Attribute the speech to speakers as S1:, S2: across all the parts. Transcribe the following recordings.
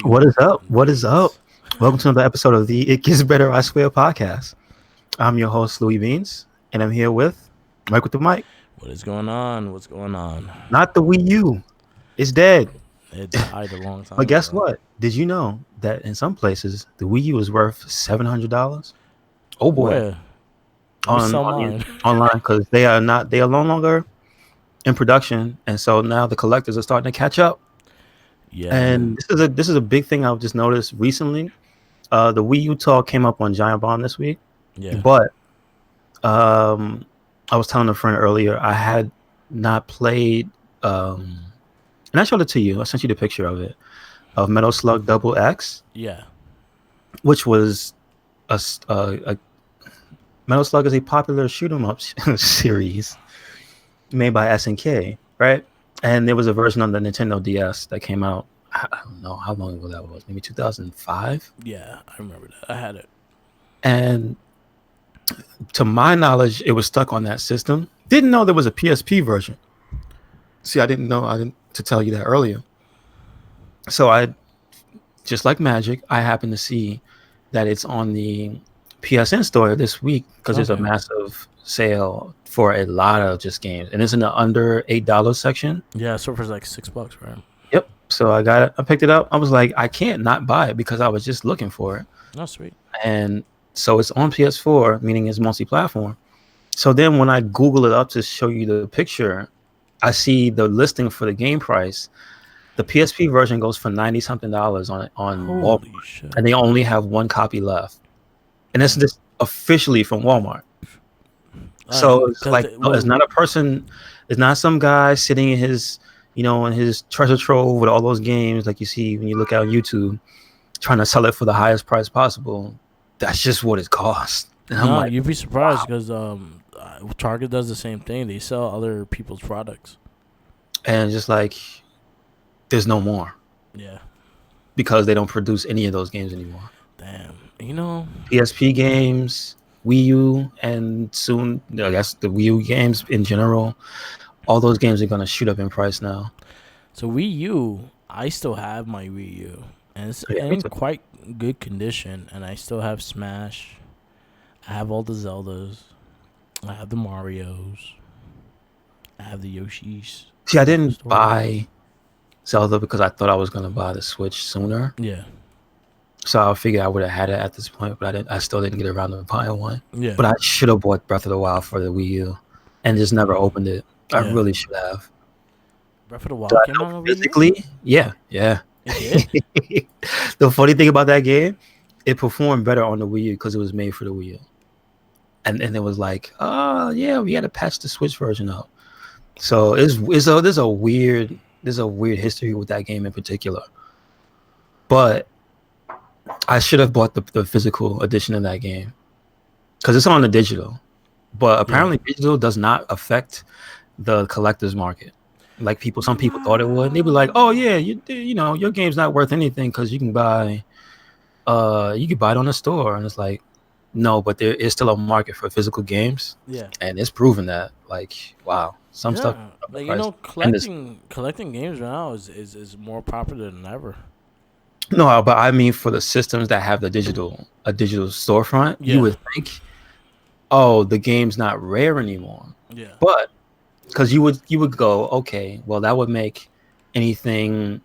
S1: What is up? What is up?
S2: Nice.
S1: Welcome to another episode of the It Gets Better I Swear podcast. I'm your host, Louis Beans, and I'm here with Mike with the mic.
S2: What is going on? What's going on?
S1: Not the Wii U. It's dead.
S2: It died a long
S1: But
S2: time
S1: guess
S2: ago.
S1: what? Did you know that in some places the Wii U is worth $700? Oh boy.
S2: Where? Let me
S1: On
S2: sell
S1: on the
S2: mine.
S1: online because they are no longer in production. And so now the collectors are starting to catch up.
S2: Yeah.
S1: And this is a big thing I've just noticed recently. The Wii U talk came up on Giant Bomb this week.
S2: Yeah.
S1: But Um, I was telling a friend earlier I had not played, and I showed it to you. I sent you the picture of it of Metal Slug Double X,
S2: Yeah.
S1: which was a Metal Slug is a popular shoot 'em up series made by SNK, right? And there was a version on the Nintendo DS that came out. I don't know how long ago that was, maybe 2005.
S2: Yeah. I remember that. I had it.
S1: And to my knowledge, it was stuck on that system. Didn't know there was a PSP version. See, I didn't know. I didn't to tell you that earlier. So I, just like magic, I happened to see that it's on the PSN store this week because there's a
S2: Okay.
S1: massive sale for a lot of just games, and it's in the under $8 section.
S2: Yeah. So for like $6, right?
S1: Yep. So I got it. I picked it up. I was like, I can't not buy it because I was just looking for it,
S2: Oh, sweet.
S1: and so it's on PS4, meaning it's multi-platform. So then when I Google it up to show you the picture, I see the listing for the game price. The PSP version goes for 90 something dollars on Walmart,
S2: Holy shit.
S1: and they only have one copy left. And this is just officially from Walmart. So it's like it's not a person, it's not some guy sitting in his, in his treasure trove with all those games like you see when you look out on YouTube, trying to sell it for the highest price possible. That's just what it costs. And I'm
S2: No,
S1: like,
S2: you'd be surprised because Target does the same thing. They sell other people's products.
S1: and just like, there's no more
S2: Yeah.
S1: because they don't produce any of those games anymore.
S2: Damn. You know.
S1: PSP games, Wii U, and soon, I guess, the Wii U games in general, all those games are going to shoot up in price now.
S2: So Wii U, I still have my Wii U, and it's
S1: Yeah, me
S2: in
S1: too.
S2: quite good condition. And I still have Smash. I have all the Zeldas. I have the Mario's. I have the Yoshi's.
S1: See, I didn't
S2: Story.
S1: buy Zelda because I thought I was going to buy the Switch sooner.
S2: Yeah,
S1: So I figured I would have had it at this point, but I still didn't get around to buying one.
S2: yeah.
S1: But I should have bought Breath of the Wild for the Wii U and just never opened it. I
S2: Yeah.
S1: really should have.
S2: Breath of the Wild
S1: Do I
S2: came out
S1: know
S2: on Wii U.
S1: physically? Yeah.
S2: It did.
S1: The funny thing about that game, it performed better on the Wii U because it was made for the Wii U. And it was like, oh yeah, we had to patch the Switch version up. So there's a weird history with that game in particular. But I should have bought the physical edition of that game because it's on the digital. But apparently, digital does not affect the collector's market. Like some people thought it would. They'd be like, "Oh yeah, your game's not worth anything because you can buy it on the store." And it's like, no, but there is still a market for physical games,
S2: Yeah.
S1: and it's proven that. Like, wow, some stuff.
S2: Like
S1: price-
S2: collecting games right now is more popular than ever.
S1: No, but I mean for the systems that have a digital storefront,
S2: Yeah.
S1: you would think, oh, the game's not rare anymore.
S2: Yeah.
S1: But because you would go, okay, well that would make anything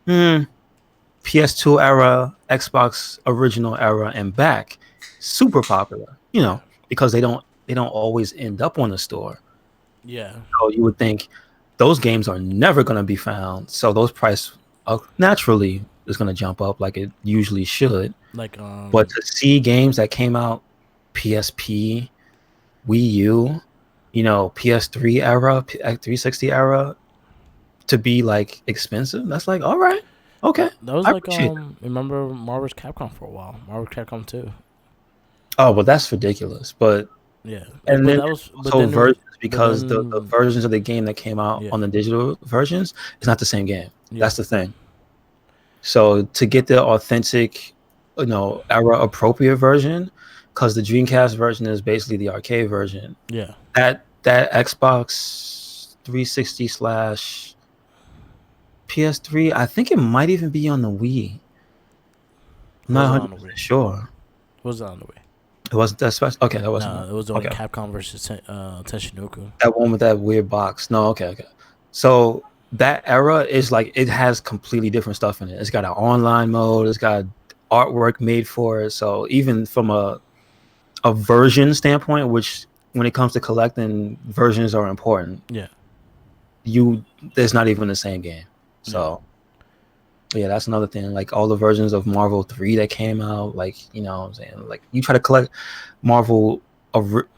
S1: PS2 era, Xbox original era, and back super popular. Because they don't always end up on the store.
S2: Yeah.
S1: So you would think those games are never going to be found. So those price naturally is going to jump up like it usually should.
S2: Like
S1: But to see games that came out PSP, Wii U, PS3 era, 360 era, to be like expensive, that's like, all right, okay.
S2: that was
S1: I
S2: like
S1: appreciate that.
S2: remember Marvel's Capcom for a while. Marvel's Capcom 2.
S1: Oh, well, that's ridiculous. But
S2: Yeah.
S1: and
S2: But
S1: then
S2: that was but
S1: also
S2: then
S1: versions because
S2: then-
S1: the versions of the game that came out
S2: Yeah.
S1: on the digital versions is not the same game.
S2: Yeah.
S1: That's the thing. So to get the authentic, era appropriate version, because the Dreamcast version is basically the arcade version.
S2: Yeah.
S1: That Xbox 360 / PS3, I think it might even be on the Wii.
S2: It
S1: not
S2: wasn't on the Wii.
S1: 100% sure.
S2: It wasn't on the Wii.
S1: It wasn't that special. Okay, that wasn't
S2: No,
S1: it.
S2: it was only
S1: Okay,
S2: Capcom versus Tenshinoko.
S1: that one with that weird box. No, okay, okay. So that era is like it has completely different stuff in it. It's got an online mode. It's got artwork made for it. So even from a version standpoint, which when it comes to collecting, versions are important.
S2: Yeah.
S1: There's not even the same game. So yeah, that's another thing. Like all the versions of Marvel 3 that came out, like, you know what I'm saying? Like you try to collect Marvel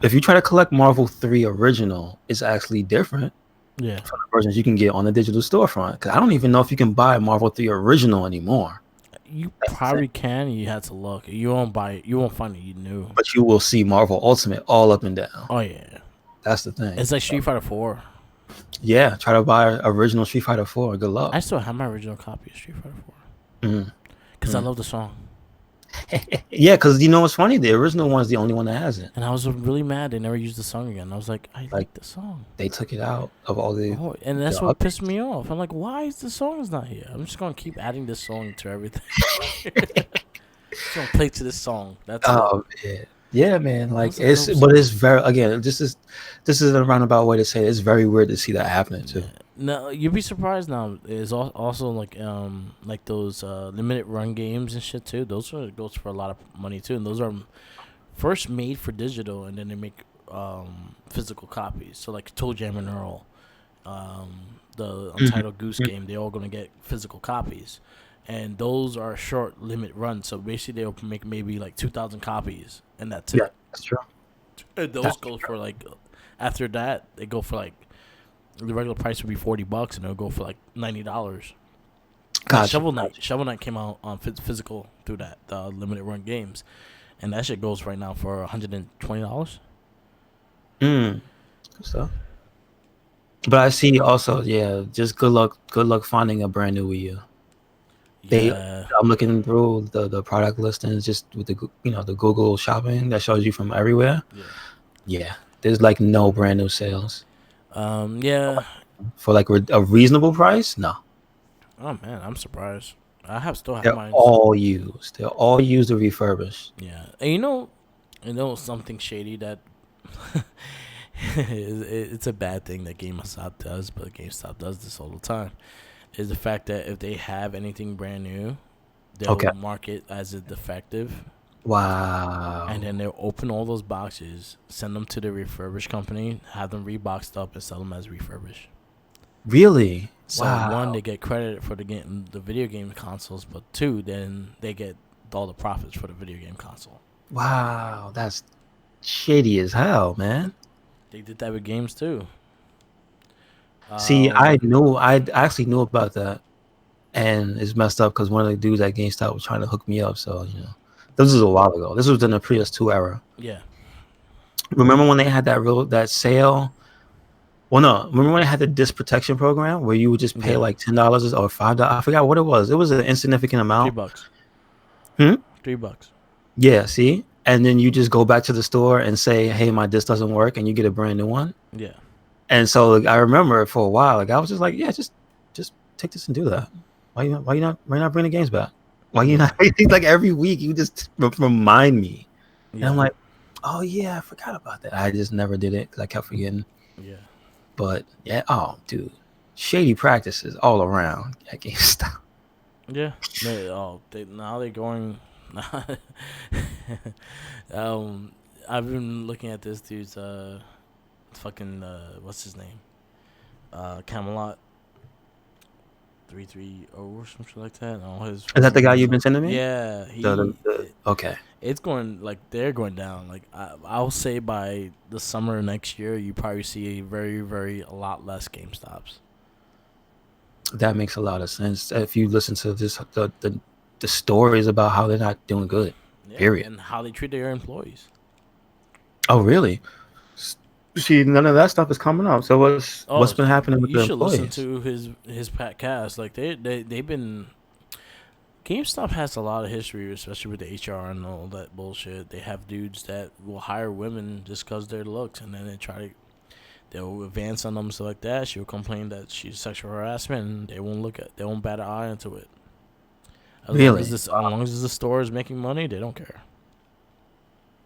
S1: if you try to collect Marvel 3 original, it's actually different
S2: Yeah.
S1: from the versions you can get on the digital storefront. Cause I don't even know if you can buy Marvel 3 original anymore.
S2: You probably can. You had to look. You won't buy it. You won't find it. You knew.
S1: But you will see Marvel Ultimate all up and down.
S2: Oh yeah.
S1: That's the thing.
S2: It's like Street Fighter 4.
S1: Yeah, try to buy original Street Fighter 4. Good luck.
S2: I still have my original copy of Street Fighter 4
S1: Mm.
S2: because I love the song.
S1: Yeah, because you know what's funny? The original one is the only one that has it.
S2: And I was really mad they never used the song again. I was like, I like the song.
S1: They took it out of all the.
S2: Oh, and that's what pissed me off. I'm like, why is the song not here? I'm just gonna keep adding this song to everything. Just gonna play to this song. That's
S1: it. Yeah, man. Like
S2: That's
S1: it's very again. This is a roundabout way to say it. It's very weird to see that happening too.
S2: Yeah. No, you'd be surprised now. Is also like those limited run games and shit too. Those goes for a lot of money too, and those are first made for digital, and then they make physical copies. So like Toe Jam and Earl, the Untitled Goose Game, they're all gonna get physical copies, and those are short limit runs. So basically, they'll make maybe like 2,000 copies, and that's
S1: Yeah,
S2: it.
S1: that's true.
S2: And those go for like after that they go for like the regular price would be $40, and it'll go for like $90.
S1: Gotcha.
S2: Shovel Knight came out on physical through that limited run games, and that shit goes right now for $120.
S1: Good stuff. But I see also, yeah, just good luck finding a brand new Wii U.
S2: Yeah,
S1: I'm looking through the product listings just with the the Google shopping that shows you from everywhere. Yeah, there's like no brand new sales.
S2: yeah.
S1: For like a reasonable price. No,
S2: Oh man, I'm surprised. Still have
S1: they're
S2: mine.
S1: all used. They're all used or refurbished.
S2: Yeah, and you know something shady that it's a bad thing that GameStop does, but GameStop does this all the time. Is the fact that if they have anything brand new, they'll mark it as a defective.
S1: Wow.
S2: And then they'll open all those boxes, send them to the refurbished company, have them reboxed up, and sell them as refurbished.
S1: Really?
S2: So one, they get credit for the video game consoles, but two, then they get all the profits for the video game console.
S1: Wow, that's shady as hell, man.
S2: They did that with games too.
S1: See, I actually knew about that, and it's messed up because one of the dudes at GameStop was trying to hook me up. So this was a while ago. This was in the PS2 era.
S2: Yeah.
S1: Remember when they had that sale? Well, no. Remember when they had the disc protection program where you would just pay like $10 or $5? I forgot what it was. It was an insignificant amount.
S2: $3. $3.
S1: Yeah. See, and then you just go back to the store and say, "Hey, my disc doesn't work," and you get a brand new one.
S2: Yeah.
S1: And so I remember for a while, I was just like, "Yeah, just take this and do that. Why you not bring the games back? Why you not?" Like every week, you just remind me, and I'm like, "Oh yeah, I forgot about that." I just never did it because I kept forgetting.
S2: Yeah.
S1: But yeah, oh dude, shady practices all around at GameStop.
S2: Yeah. Now they're going. I've been looking at this dude's fucking what's his name? Camelot 330 or something like that. Is
S1: that the guy you've been sending me?
S2: Yeah.
S1: Okay.
S2: It's going like they're going down. Like I'll say by the summer next year, you probably see a lot less GameStops.
S1: That makes a lot of sense. If you listen to the stories about how they're not doing good, period,
S2: and how they treat their employees.
S1: Oh, really? See, none of that stuff is coming up. So what's been happening with the employees?
S2: You should listen to his podcast. Like they've been. GameStop has a lot of history, especially with the HR and all that bullshit. They have dudes that will hire women just because their looks, and then they'll advance on them, stuff like that. She'll complain that she's sexual harassment, and they won't bat an eye into it.
S1: Really?
S2: As long as the store is making money, they don't care.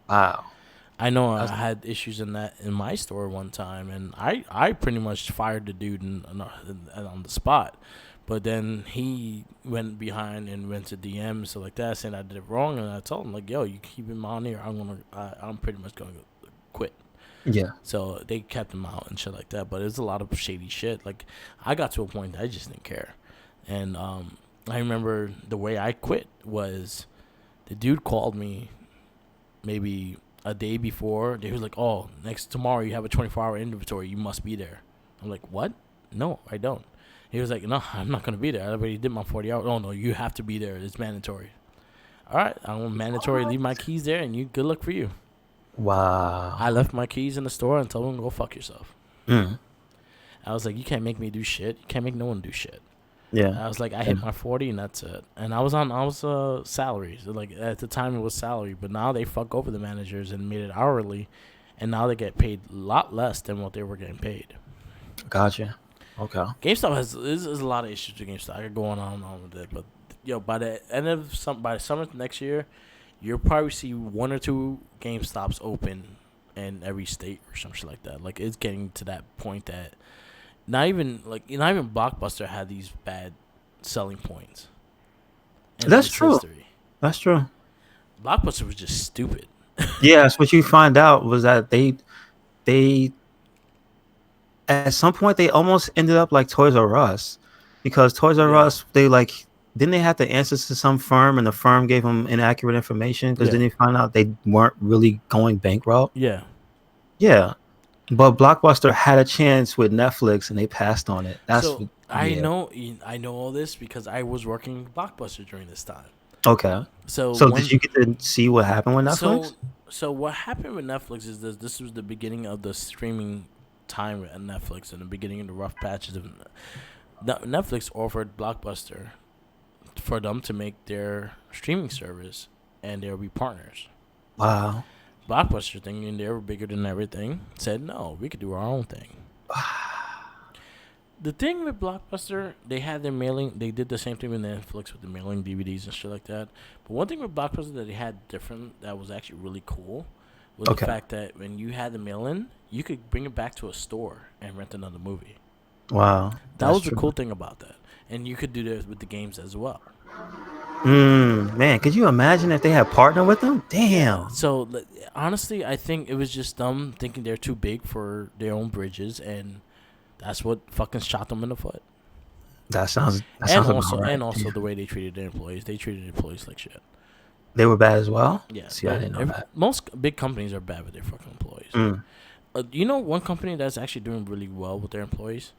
S1: Wow.
S2: I know I
S1: That's,
S2: had issues in that in my store one time, and I pretty much fired the dude on the spot. But then he went behind and went to DM so like that, saying I did it wrong, and I told him like, "Yo, you keep him on here, I'm pretty much gonna quit."
S1: yeah.
S2: So they kept him out and shit like that. But it's a lot of shady shit. Like I got to a point that I just didn't care, and I remember the way I quit was the dude called me maybe a day before. He was like, "Oh, next tomorrow you have a 24-hour inventory. You must be there." I'm like, "What? No, I don't." He was like, "No, I'm not gonna be there. I already did my 40 hours." "Oh no, you have to be there. It's mandatory." All right, I'm mandatory. Leave my keys there, and you good luck for you.
S1: Wow.
S2: I left my keys in the store and told him go fuck yourself.
S1: Mm.
S2: I was like, you can't make me do shit. You can't make no one do shit.
S1: Yeah.
S2: I was like, I hit my 40 and that's it. And I was salary. So like at the time it was salary, but now they fuck over the managers and made it hourly, and now they get paid a lot less than what they were getting paid.
S1: Gotcha. Okay.
S2: GameStop has there's a lot of issues with GameStop. I could go on and on with it, but yo, by the end of by the summer next year, you'll probably see one or two GameStops open in every state or some shit like that. Like it's getting to that point that not even Blockbuster had these bad selling points.
S1: That's true. History. That's true.
S2: Blockbuster was just stupid.
S1: Yeah, that's what you find out was that they at some point they almost ended up like Toys R Us, because Toys R Us didn't they have to answer to some firm, and the firm gave them inaccurate information because then they found out they weren't really going bankrupt.
S2: Yeah.
S1: But Blockbuster had a chance with Netflix and they passed on it.
S2: I know all this because I was working Blockbuster during this time.
S1: Okay. So did you get to see what happened with Netflix?
S2: So what happened with Netflix is this was the beginning of the streaming time at Netflix and the beginning of the rough patches of Netflix offered Blockbuster for them to make their streaming service, and they'll be partners.
S1: Wow.
S2: Blockbuster, thinking they were bigger than everything, said no, we could do our own thing. The thing with Blockbuster, they had their mailing. They did the same thing with Netflix with the mailing DVDs and shit like that. But one thing with Blockbuster that they had different that was actually really cool was the fact that when you had the mail-in, you could bring it back to a store and rent another movie.
S1: Wow.
S2: That was the cool thing about that. And you could do this with the games as well.
S1: Man, could you imagine if they had partnered with them? Damn.
S2: So, honestly, I think it was just them thinking they're too big for their own bridges, and that's what fucking shot them in the foot.
S1: That sounds
S2: also
S1: right.
S2: And also the way they treated their employees. They treated employees like shit.
S1: They were bad as well?
S2: Yeah.
S1: See, I didn't know that.
S2: Most big companies are bad with their fucking employees. You know one company that's actually doing really well with their employees?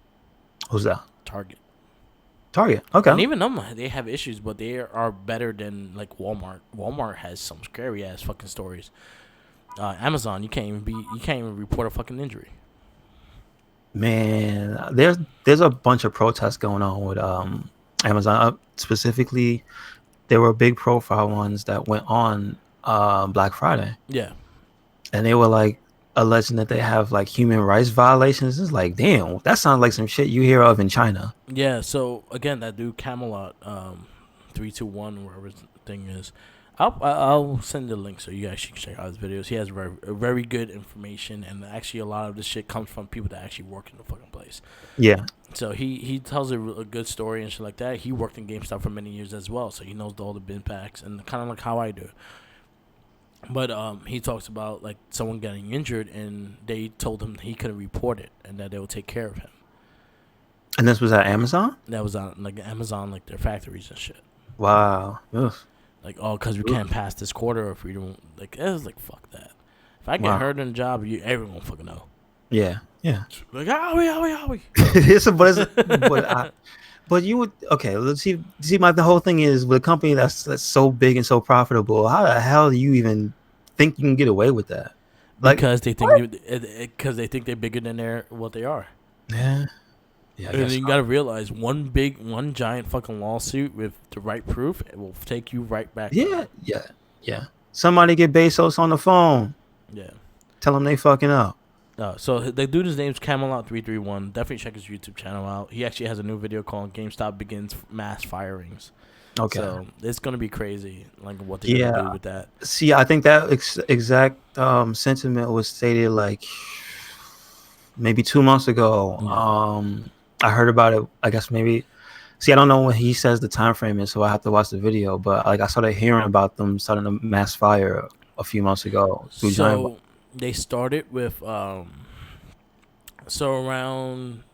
S1: Who's that?
S2: Target.
S1: Okay.
S2: And even them, they have issues, but they are better than like Walmart. Walmart has some scary ass fucking stories. Amazon, you can't even report a fucking injury.
S1: Man, there's a bunch of protests going on with Amazon. Specifically, there were big profile ones that went on Black Friday.
S2: Yeah.
S1: And they were like alleging that they have like human rights violations. It's like, damn, that sounds like some shit you hear of in China.
S2: Yeah, so again, that dude Camelot 321, wherever his thing is, I'll send the link so you guys can check out his videos. He has very good information, and actually a lot of this shit comes from people that actually work in the fucking place.
S1: Yeah.
S2: So he tells a good story and shit like that. He worked in GameStop for many years as well, so he knows all the bin packs and kind of like how I do. But he talks about like someone getting injured, and they told him he couldn't report it, and that they would take care of him.
S1: And this was at Amazon?
S2: That was on like Amazon, like their factories and shit.
S1: Wow. Ugh.
S2: Like, because we can't pass this quarter if we don't. Like, it was like, fuck that. If I get hurt in a job, everyone will fucking know.
S1: Yeah.
S2: Like, owie.
S1: But you would, okay, let's see. The whole thing is with a company that's so big and so profitable, how the hell do you even think you can get away with that?
S2: Like, because they think they're bigger than what they are.
S1: Yeah.
S2: And you gotta realize one giant fucking lawsuit with the right proof, it will take you right back.
S1: Yeah. Somebody get Bezos on the phone.
S2: Yeah.
S1: Tell them they fucking up.
S2: So the dude's name's Camelot331. Definitely check his YouTube channel out. He actually has a new video called "GameStop Begins Mass Firings."
S1: Okay.
S2: So it's gonna be crazy, like what they're
S1: Yeah.
S2: gonna do with that.
S1: See, I think that exact sentiment was stated like maybe 2 months ago.
S2: Yeah.
S1: I heard about it. I guess maybe. See, I don't know when he says the time frame is, so I have to watch the video. But like, I started hearing about them starting a mass fire a few months ago through Giant Bomb.
S2: So they started with so around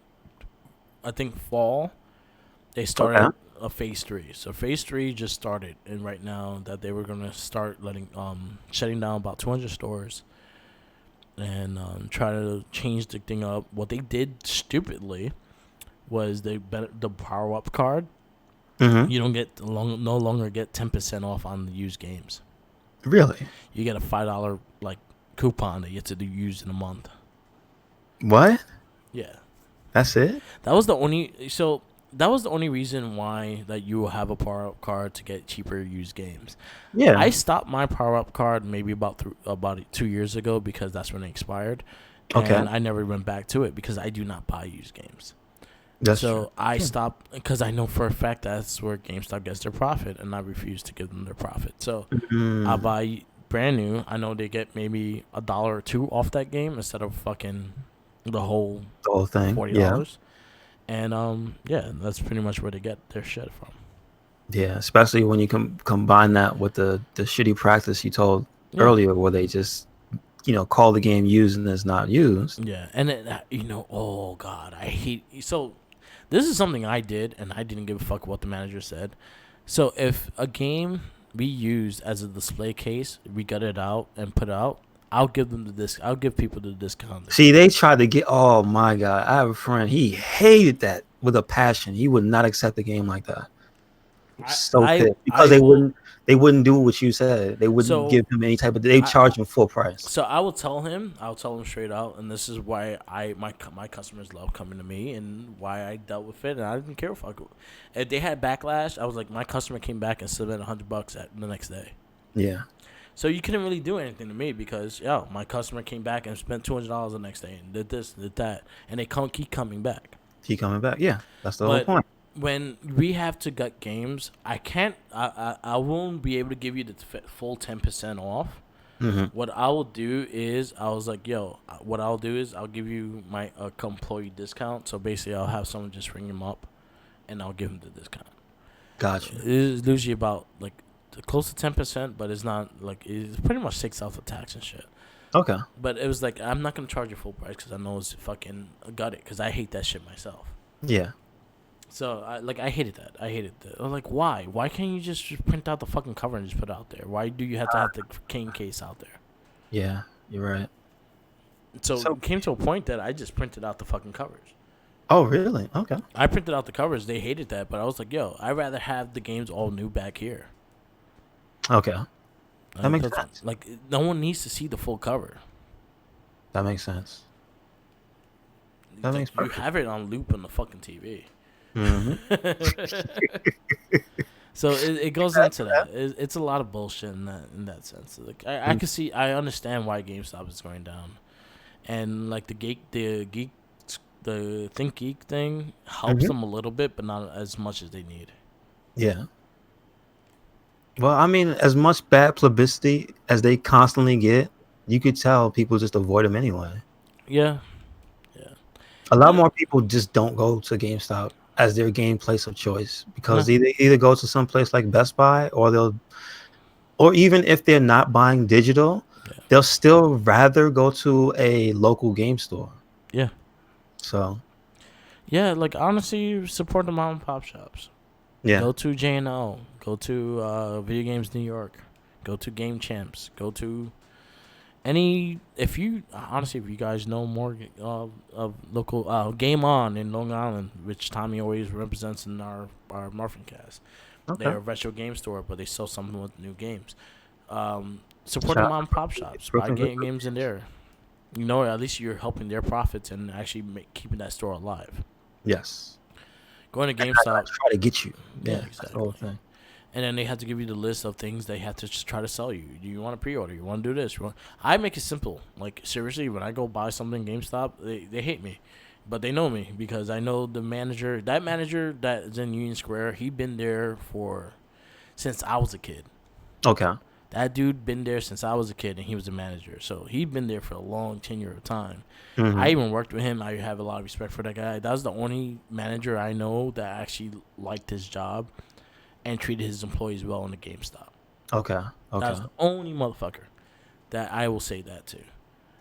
S2: I think fall they started
S1: Okay.
S2: a phase 3. So phase 3 just started, and right now that they were gonna start letting shutting down about 200 stores and try to change the thing up. What they did stupidly was the power up card.
S1: Mm-hmm.
S2: You don't get no longer get 10% off on the used games.
S1: Really?
S2: You get a $5 like coupon that you get to use in a month.
S1: What?
S2: Yeah,
S1: That's it?
S2: that was the only. So that was the only reason why that you will have a power up card to get cheaper used games.
S1: Yeah.
S2: I stopped my power up card maybe about 2 years ago because that's when it expired,
S1: Okay.
S2: and I never went back to it because I do not buy used games.
S1: That's
S2: So
S1: true.
S2: I stopped because I know for a fact that's where GameStop gets their profit, and I refuse to give them their profit. So I buy brand new. I know they get maybe $1 or $2 off that game instead of fucking the whole
S1: The whole thing.
S2: $40. And yeah, that's pretty much where they get their shit from.
S1: Yeah. Especially when you combine that with the shitty practice you told
S2: Yeah.
S1: earlier, where they just call the game used and it's not used.
S2: Yeah, and oh god, I hate. So this is something I did, and I didn't give a fuck what the manager said. So if a game we used as a display case, we got it out and put it out, I'll give them the disc. I'll give people the discount.
S1: See, they tried to get. Oh my god, I have a friend. He hated that with a passion. He would not accept a game like that. So pissed because they wouldn't do what you said. They wouldn't give him any type of. They charge him full price.
S2: So I'll tell him straight out, and this is why my customers love coming to me, and why I dealt with it, and I didn't care if they had backlash. I was like, my customer came back and spent $100 at the next day.
S1: Yeah.
S2: So you couldn't really do anything to me because my customer came back and spent $200 the next day and did this, did that, and they keep coming back.
S1: Keep coming back. Yeah, that's the whole point.
S2: When we have to gut games, I won't be able to give you the full 10% off.
S1: Mm-hmm.
S2: What I will do is I'll give you my employee discount. So basically, I'll have someone just ring him up, and I'll give him the discount.
S1: Gotcha.
S2: It's usually about like close to 10%, but it's not like it's pretty much 6 off the tax and shit.
S1: Okay.
S2: But it was like I'm not gonna charge you full price because I know it's fucking got it because I hate that shit myself.
S1: Yeah.
S2: So I hated that. I hated that. I was like, why? Why can't you just print out the fucking cover and just put it out there? Why do you have to have the cane case out there?
S1: Yeah, you're right.
S2: So it came to a point that I just printed out the fucking covers.
S1: Oh, really? Okay.
S2: I printed out the covers. They hated that, but I was like, yo, I'd rather have the games all new back here.
S1: Okay. That makes sense.
S2: Like, no one needs to see the full cover.
S1: That makes sense. That makes
S2: perfect. You have it on loop on the fucking TV.
S1: Mm-hmm.
S2: So it goes into that. It's a lot of bullshit in that sense. Like I can see, I understand why GameStop is going down, and like the Think Geek thing helps them a little bit, but not as much as they need.
S1: Yeah. Well, I mean, as much bad publicity as they constantly get, you could tell people just avoid them anyway.
S2: Yeah.
S1: A lot more people just don't go to GameStop as their game place of choice because they either go to some place like Best Buy or even if they're not buying digital, they'll still rather go to a local game store.
S2: Yeah.
S1: So.
S2: Yeah, like honestly, support the mom and pop shops.
S1: Yeah.
S2: Go to J&L. Go to Video Games New York. Go to Game Champs. Go to if you guys know more of local Game On in Long Island, which Tommy always represents in our Morphin Cast. Okay. They're a retro game store, but they sell something with new games. Support the mom and pop shops. Buy games in there. At least you're helping their profits and actually keeping that store alive.
S1: Yes.
S2: Going to GameStop.
S1: Try to get you.
S2: Yeah, exactly.
S1: That's the whole thing.
S2: And then they have to give you the list of things they have to just try to sell you. Do you want to pre-order? You want to do this? I make it simple. Like, seriously, when I go buy something GameStop, they hate me. But they know me because I know the manager. That manager that is in Union Square, he been there since I was a kid.
S1: Okay.
S2: That dude been there since I was a kid, and he was a manager. So he been there for a long tenure of time.
S1: Mm-hmm.
S2: I even worked with him. I have a lot of respect for that guy. That was the only manager I know that actually liked his job and treated his employees well in the GameStop.
S1: Okay.
S2: That was the only motherfucker that I will say that to.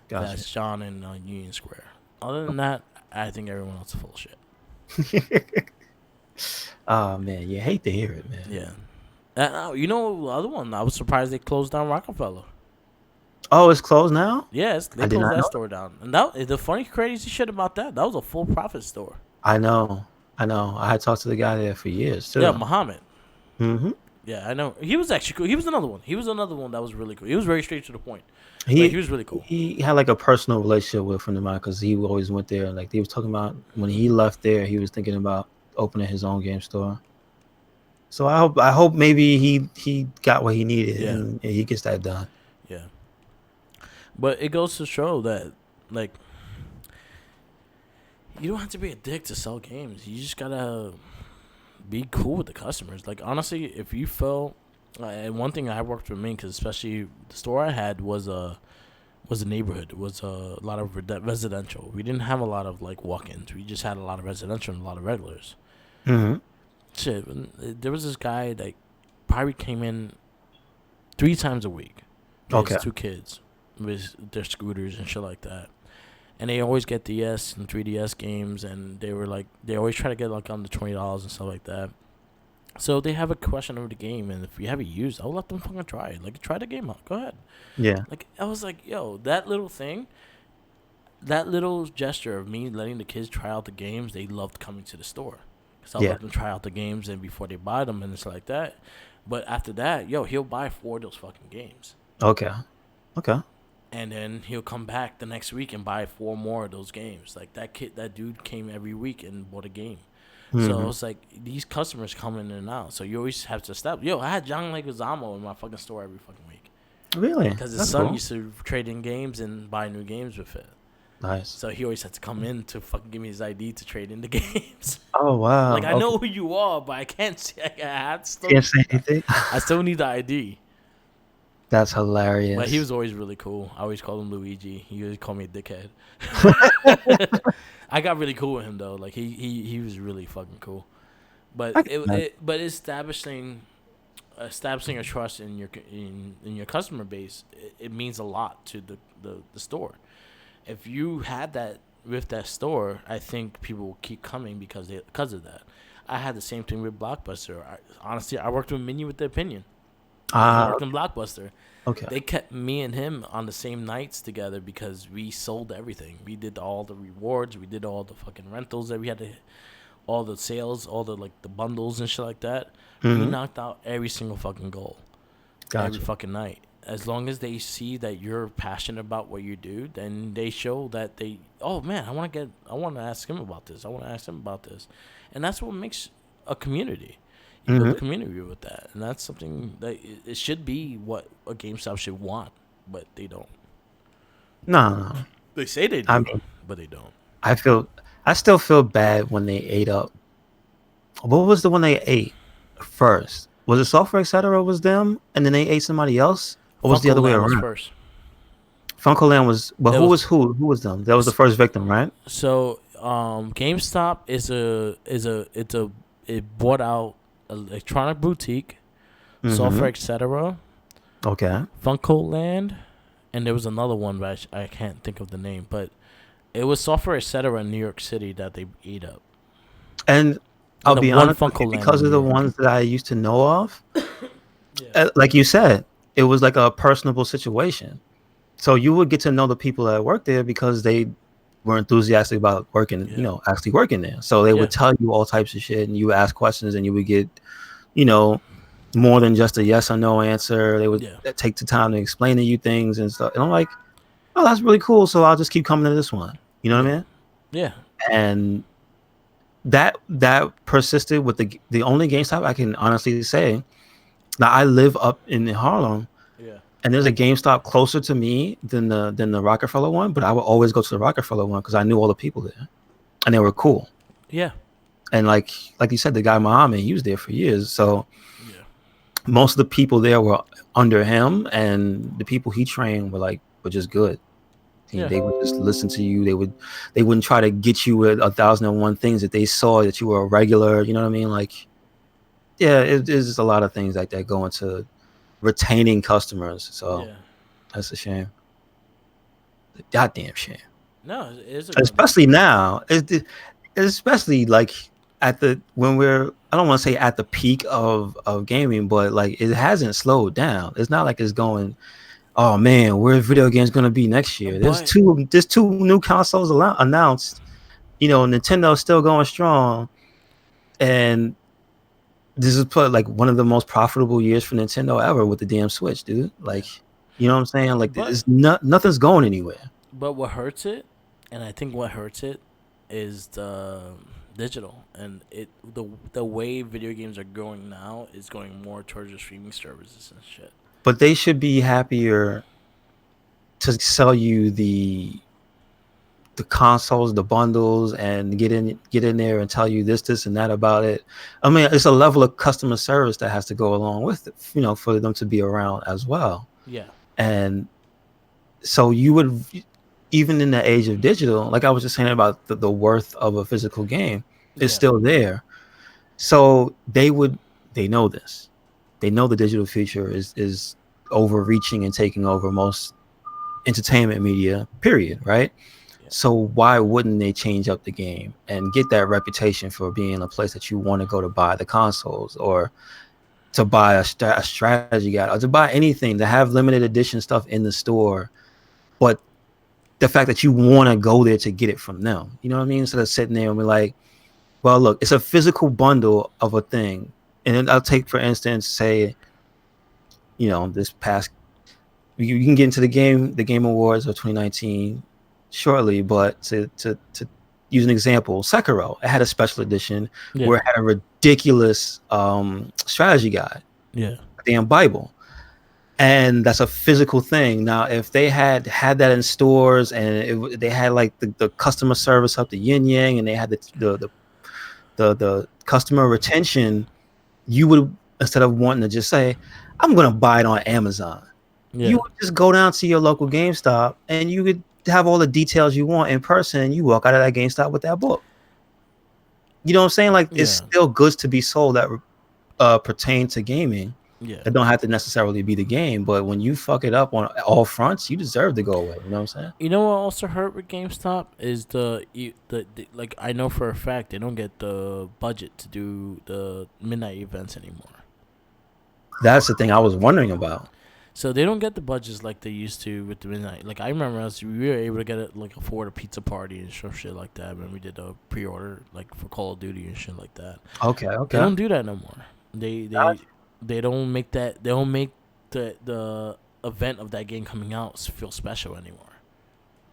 S1: Gotcha.
S2: That's John in Union Square. Other than that, I think everyone else is full of shit.
S1: Oh, man. You hate to hear it, man.
S2: Yeah. You know, the other one, I was surprised they closed down Rockefeller.
S1: Oh, it's closed now?
S2: Yes, they closed that store down. And the funny, crazy shit about that was a full profit store.
S1: I know. I had talked to the guy there for years, too.
S2: Yeah, Muhammad.
S1: Mm-hmm.
S2: Yeah, I know. He was actually cool. He was another one. That was really cool. He was very straight to the point.
S1: He
S2: was really cool.
S1: He had like a personal relationship with a friend of mine because he always went there. Like, he was talking about when he left there, he was thinking about opening his own game store. So I hope maybe he got what he needed and he gets that done.
S2: Yeah. But it goes to show that, like, you don't have to be a dick to sell games. You just gotta be cool with the customers. Like, honestly, if you feel, and one thing I worked with me, because especially the store I had was a neighborhood. It was a lot of residential. We didn't have a lot of like walk-ins. We just had a lot of residential and a lot of regulars.
S1: Mm-hmm.
S2: Shit, there was this guy that probably came in 3 times a week.
S1: Okay.
S2: His 2 kids with their scooters and shit like that. And they always get DS and 3DS games, and they always try to get like under $20 and stuff like that. So they have a question over the game, and if you have it used, I'll let them fucking try it. Like, try the game out. Go ahead.
S1: Yeah.
S2: Like, I was like, yo, that little thing, that little gesture of me letting the kids try out the games, they loved coming to the store. Because I'll let them try out the games and before they buy them and it's like that. But after that, he'll buy 4 of those fucking games.
S1: Okay.
S2: And then he'll come back the next week and buy 4 more of those games. Like, that dude came every week and bought a game. Mm-hmm. So it's like these customers come in and out. So you always have to step. I had John Leguizamo in my fucking store every fucking week.
S1: Really?
S2: Because his son used to trade in games and buy new games with it.
S1: Nice.
S2: So he always had to come in to fucking give me his ID to trade in the games.
S1: Oh, wow.
S2: Like, I know who you are, but I can't say
S1: can't say anything.
S2: I still need the ID.
S1: That's hilarious.
S2: But he was always really cool. I always called him Luigi. He always called me a dickhead. I got really cool with him though. Like he was really fucking cool. But establishing a trust in your customer base, it means a lot to the store. If you had that with that store, I think people will keep coming because of that. I had the same thing with Blockbuster. Honestly, I worked with Minion with the Opinion. I worked in Blockbuster.
S1: Okay.
S2: They kept me and him on the same nights together because we sold everything. We did all the rewards. We did all the fucking rentals that we had to, all the sales, all the like the bundles and shit like that. Mm-hmm. We knocked out every single fucking goal. Gotcha. Every fucking night. As long as they see that you're passionate about what you do, then they show that oh man, I want to ask him about this. I want to ask him about this. And that's what makes a community. You build a community with that, and that's something that it should be what a GameStop should want, but they don't.
S1: No.
S2: They say they do, but they don't.
S1: I still feel bad when they ate up. What was the one they ate first? Was it Software Etc. was them, and then they ate somebody else, or was it the other way around?
S2: First.
S1: Funko was, but who was who? Who was them? That was the first victim, right?
S2: So, GameStop it bought out Electronic Boutique, Software Etc.
S1: Okay.
S2: Funko Land, and there was another one, but I can't think of the name. But it was Software Etc. in New York City that they ate up.
S1: And I'll be honest, because of the ones that I used to know of, like you said, it was like a personable situation. So you would get to know the people that worked there because they were enthusiastic about working, actually working there. So they would tell you all types of shit, and you would ask questions, and you would get, more than just a yes or no answer. They would take the time to explain to you things and stuff. And I'm like, oh, that's really cool. So I'll just keep coming to this one. You know what I mean?
S2: Yeah.
S1: And that persisted with the only GameStop I can honestly say Now I live up in Harlem,
S2: Yeah.
S1: and there's a GameStop closer to me than the Rockefeller one, but I would always go to the Rockefeller one because I knew all the people there, and they were cool.
S2: Yeah.
S1: And like you said, the guy Muhammad, he was there for years, so
S2: Yeah.
S1: most of the people there were under him, and the people he trained were just good.
S2: Yeah.
S1: They would just listen to you. They wouldn't try to get you with 1,001 things that they saw that you were a regular. You know what I mean? Like, yeah, it is a lot of things like that go into retaining customers. So
S2: Yeah.
S1: that's a shame. A goddamn shame.
S2: No, it is a goddamn
S1: Especially
S2: shame.
S1: now. Especially like at the when we're I don't want to say at the peak of gaming, but like it hasn't slowed down. It's not like it's going, oh man, where video games gonna be next year?
S2: But
S1: There's two new consoles announced. You know, Nintendo's still going strong, and this is put like one of the most profitable years for Nintendo ever with the damn Switch, dude.
S2: yeah.
S1: Like, you know what I'm saying? Like,
S2: But
S1: it's nothing's going anywhere.
S2: what hurts it, and I think what hurts it is the digital, and the way video games are going now is going more towards the streaming services and shit.
S1: But they should be happier to sell you the consoles, the bundles, and get in there and tell you this and that about it. I mean, it's a level of customer service that has to go along with it, you know, for them to be around as well.
S2: Yeah.
S1: And so you would, even in the age of digital, like I was just saying about the worth of a physical game is
S2: Yeah.
S1: still there. So they know this. They know the digital future is overreaching and taking over most entertainment media, period, right?
S2: Yeah.
S1: So why wouldn't they change up the game and get that reputation for being a place that you want to go to buy the consoles or to buy a strategy guide or to buy anything, to have limited edition stuff in the store, but the fact that you want to go there to get it from them, you know what I mean? Instead of sitting there and be like, well, look, it's a physical bundle of a thing. And then I'll take, for instance, say, you know, this past, you can get into the Game Awards of 2019 shortly, but to use an example, Sekiro, it had a special edition
S2: Yeah.
S1: where it had a ridiculous strategy guide,
S2: Yeah.
S1: a damn Bible. And that's a physical thing. Now, if they had that in stores and they had like the customer service up the yin yang, and they had the customer retention, you would, instead of wanting to just say, I'm gonna buy it on Amazon, you
S2: Yeah.
S1: would just go down to your local GameStop and you could have all the details you want in person. And you walk out of that GameStop with that book. You know what I'm saying? Like, it's
S2: Yeah.
S1: still goods to be sold that pertain to gaming.
S2: Yeah.
S1: It don't have to necessarily be the game, but when you fuck it up on all fronts, you deserve to go away. You know what I'm saying?
S2: You know what also hurt with GameStop is the like I know for a fact they don't get the budget to do the midnight events anymore.
S1: That's the thing I was wondering about.
S2: So they don't get the budgets like they used to with the midnight. Like I remember we were able to get it like afford a pizza party and some shit like that when we did a pre-order like for Call of Duty and shit like that.
S1: Okay,
S2: They
S1: okay.
S2: don't do that no more. They
S1: Gotcha.
S2: they don't make that. They don't make the event of that game coming out feel special anymore.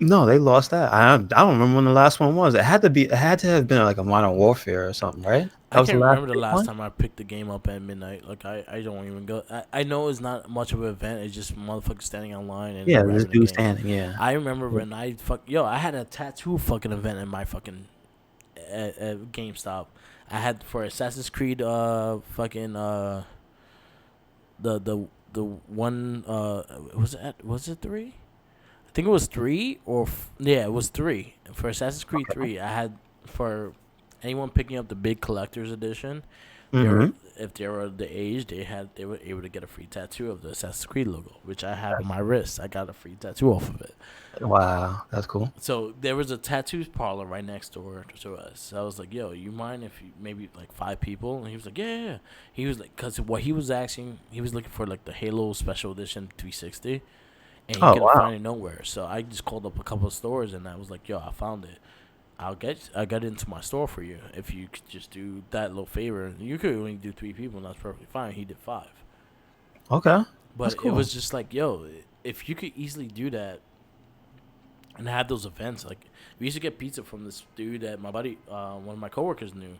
S1: No, they lost that. I don't remember when the last one was. It had to have been like a Modern Warfare or something, right? That
S2: I
S1: was the
S2: can't
S1: last
S2: remember the
S1: big
S2: last
S1: one.
S2: time I picked the game up at midnight. Like I don't even go. I know it's not much of an event. It's just motherfuckers standing online and
S1: Yeah, this
S2: grabbing the
S1: dude
S2: game.
S1: standing. Yeah.
S2: I remember when I had a tattoo fucking event in my fucking GameStop. I had for Assassin's Creed fucking the one was it 3? I think it was 3 or yeah, it was 3 for Assassin's Creed 3. I had for anyone picking up the big collector's edition.
S1: Mm-hmm.
S2: If they were the age, they were able to get a free tattoo of the Assassin's Creed logo, which I have on my wrist. I got a free tattoo off of it.
S1: Wow, that's cool.
S2: So there was a tattoo parlor right next door to us. So I was like, "Yo, you mind if you maybe like 5 people?" And he was like, "Yeah, yeah, yeah." He was like, "Cause what he was asking, he was looking for like the Halo Special Edition 360, and he
S1: Oh
S2: couldn't
S1: wow.
S2: find it nowhere. So I just called up a couple of stores, and I was like, "Yo, I found it. I got it into my store for you. If you could just do that little favor, you could only do 3 people, and that's perfectly fine." He did 5,
S1: Okay, that's
S2: but it
S1: cool.
S2: was just like, "Yo, if you could easily do that." And have those events. Like we used to get pizza from this dude that my buddy, one of my coworkers knew.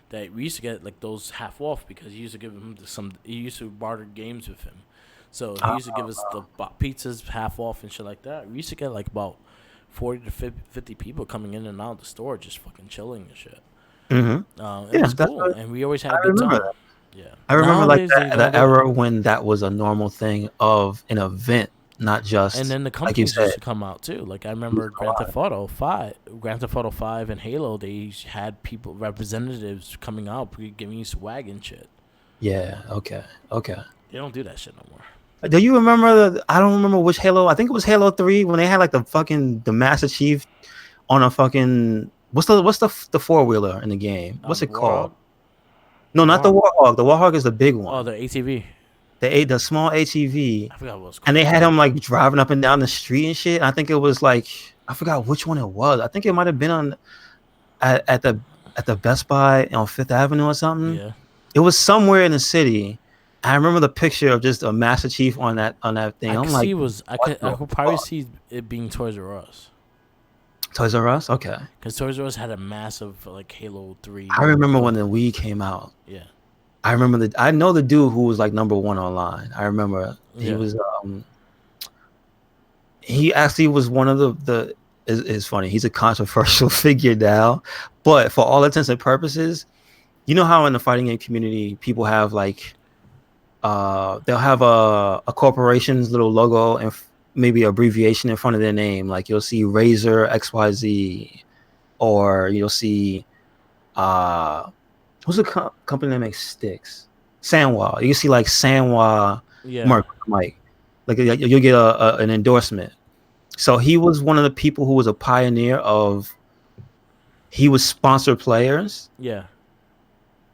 S2: that we used to get like those half off because he used to give him he used to barter games with him. So he used to give us the pizzas half off and shit like that. We used to get like about 40 to 50 people coming in and out of the store just fucking chilling and shit. It was cool, and we always had a good time.
S1: That.
S2: Yeah,
S1: I remember like
S2: nowadays they don't
S1: the
S2: do
S1: era when that was a normal thing of an event, not just
S2: and then the
S1: like you
S2: companies
S1: said.
S2: used to come out too. Like I remember Grand Theft Auto 5, and Halo. They had people representatives coming out giving you swag and shit.
S1: Yeah. Okay. Okay.
S2: They don't do that shit no more.
S1: Do you remember I don't remember which Halo. I think it was Halo 3 when they had like the Master Chief on a fucking what's the four-wheeler in the game? What's it called?
S2: Warthog?
S1: No, not the Warthog. The Warthog is the big one.
S2: Oh, the ATV.
S1: The small ATV.
S2: I forgot what it was called.
S1: And they had him like driving up and down the street and shit. And I think it was like I forgot which one it was. I think it might have been on at the Best Buy on Fifth Avenue or something.
S2: Yeah.
S1: It was somewhere in the city. I remember the picture of just a Master Chief on that thing.
S2: I
S1: I'm
S2: could probably see it being Toys R Us.
S1: Toys R Us? Okay.
S2: Because Toys R Us had a massive like Halo 3.
S1: I remember when the Wii came out.
S2: Yeah.
S1: I know the dude who was like number one online. I remember he was he actually was one of the it's funny. He's a controversial figure now, but for all intents and purposes, you know how in the fighting game community people have like they'll have a corporation's little logo and maybe abbreviation in front of their name. Like you'll see Razer XYZ, or you'll see who's a company that makes sticks? Sanwa. You see like Sanwa Merc Mike. Like you'll get an endorsement. So he was one of the people who was a pioneer of. He would sponsor players.
S2: Yeah.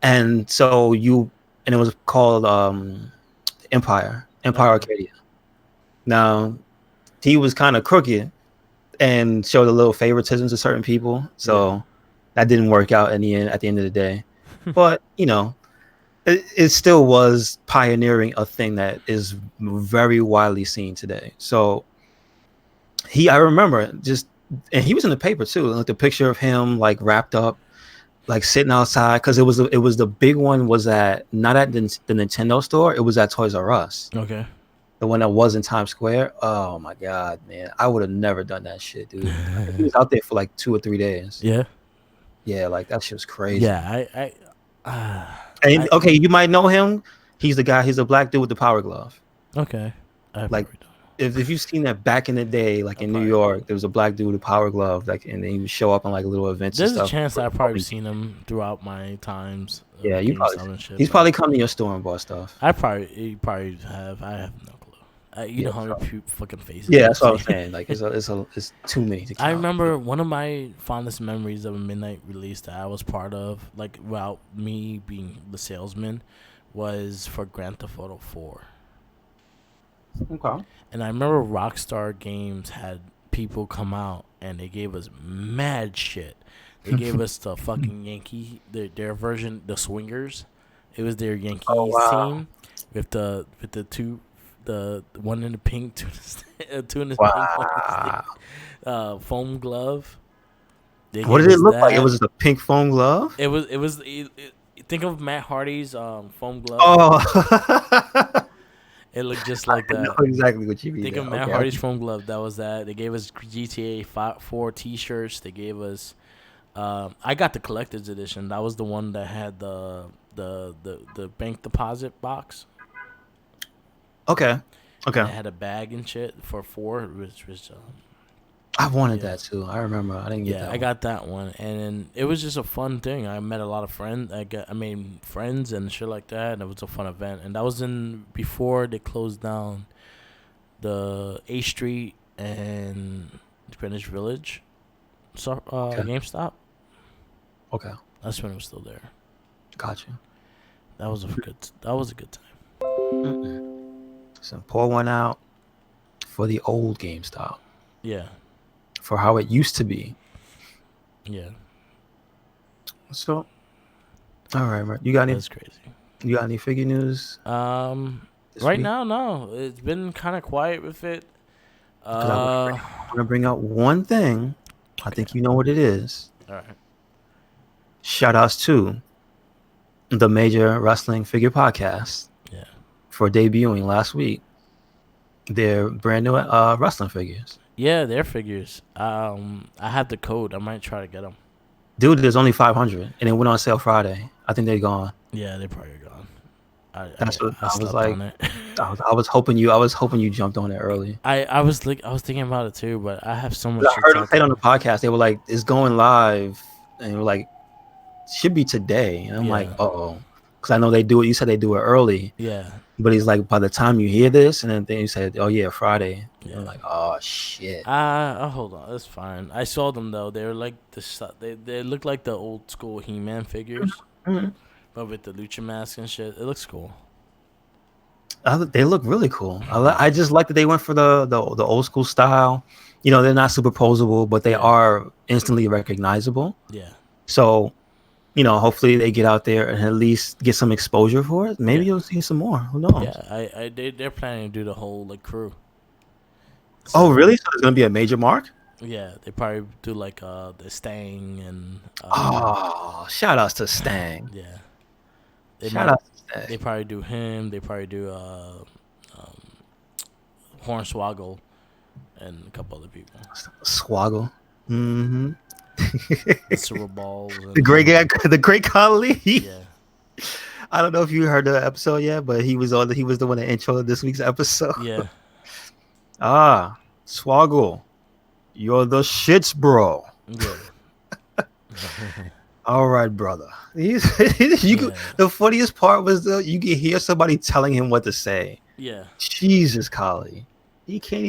S1: And so it was called Empire Arcadia. Now, he was kind of crooked and showed a little favoritism to certain people. So that didn't work out at the end of the day. But, you know, it still was pioneering a thing that is very widely seen today. So I remember and he was in the paper too. Like the picture of him like wrapped up, like sitting outside, because it was the big one was not at the Nintendo store. It was at Toys R Us.
S2: Okay.
S1: The one that was in Times Square. Oh my god, man! I would have never done that shit, dude. He was out there for like 2 or 3 days.
S2: Yeah.
S1: Yeah, like that shit was crazy.
S2: Yeah,
S1: okay, you might know him. He's the guy. He's a black dude with the power glove.
S2: Okay.
S1: Like if you've seen that back in the day, like in New York, there was a black dude with a power glove, like, and he would show up on like little events.
S2: There's
S1: and stuff.
S2: A chance that I've probably seen him throughout my times.
S1: Yeah, he's probably come to your store and bought stuff.
S2: You probably have. I have no clue. You know how many fucking faces.
S1: Yeah, that's what I'm saying. Like it's too many to count.
S2: I remember one of my fondest memories of a midnight release that I was part of, like without me being the salesman, was for Grand Theft Auto 4.
S1: Okay.
S2: And I remember Rockstar Games had people come out and they gave us mad shit. They gave us the fucking Yankee, their version, the Swingers. It was their Yankees team with the one in the pink, two in the pink, foam glove.
S1: What did it look like? It was a pink foam glove.
S2: It was. Think of Matt Hardy's foam glove.
S1: Oh.
S2: It looked just like that.
S1: I know exactly what you mean.
S2: Think of Matt Hardy's foam glove. That was that. They gave us GTA 4 T-shirts. They gave us. I got the collector's edition. That was the one that had the bank deposit box.
S1: Okay.
S2: It had a bag and shit for 4, which was.
S1: I wanted that too. I remember. I didn't get that.
S2: I got that one, and it was just a fun thing. I met a lot of friends. I made friends and shit like that, and it was a fun event. And that was before they closed down the A Street and Greenwich Village, GameStop.
S1: Okay.
S2: That's when it was still there.
S1: Gotcha.
S2: That was a good time.
S1: So pour one out for the old GameStop.
S2: Yeah.
S1: For how it used to be.
S2: Yeah.
S1: So, all right, Mark. You got any?
S2: That's crazy.
S1: You got any figure news?
S2: Right
S1: week?
S2: now, no. It's been kind of quiet with it.
S1: I'm gonna bring out one thing. I think you know what it is.
S2: All right.
S1: Shout outs to the Major Wrestling Figure Podcast,
S2: Yeah.
S1: for debuting last week their brand new wrestling figures.
S2: Yeah, their figures. I have the code. I might try to get them.
S1: Dude, there's only 500, and it went on sale Friday. I think they're gone.
S2: Yeah, they're probably gone.
S1: That's what
S2: I
S1: I was
S2: slept
S1: like.
S2: on it.
S1: I was hoping you jumped on it early.
S2: I was thinking about it too, but I have so much
S1: I
S2: to
S1: heard them
S2: talk
S1: say it on the
S2: about.
S1: podcast. They were like, "It's going live," and they were like, "Should be today." And I'm like,
S2: Yeah.
S1: "Oh," because I know they do it. You said they do it early,
S2: Yeah.
S1: but he's like, by the time you hear this, and then you said, "Oh yeah, Friday." And I'm
S2: Yeah.
S1: like, "Oh shit."
S2: Hold on, that's fine. I saw them though. They were like they look like the old school He-Man figures,
S1: Mhm.
S2: but with the lucha mask and shit. It looks cool.
S1: They look really cool. I just like that they went for the old school style. You know, they're not superposable, but they
S2: Yeah.
S1: are instantly recognizable.
S2: Yeah.
S1: So, you know, hopefully they get out there and at least get some exposure for it. Maybe
S2: Yeah.
S1: you'll see some more. Who knows?
S2: Yeah. They're planning to do the whole like crew.
S1: Oh,
S2: So
S1: really? So there's gonna be a major mark?
S2: yeah, they probably do like the Stang and
S1: Oh, shout outs to Stang.
S2: yeah. They
S1: Shout
S2: might
S1: out to
S2: they
S1: Stang.
S2: probably do him. They probably do um, Hornswoggle and a couple other people.
S1: Swoggle. Mm-hmm.
S2: The Super Balls and
S1: The great guy, the great Kali.
S2: yeah.
S1: I don't know if you heard the episode yet, but he was the one that introed this week's episode.
S2: Yeah.
S1: Swoggle. You're the shits, bro.
S2: Yeah.
S1: All right, brother.
S2: Yeah.
S1: The funniest part was you could hear somebody telling him what to say.
S2: Yeah.
S1: Jesus, Kali. He can't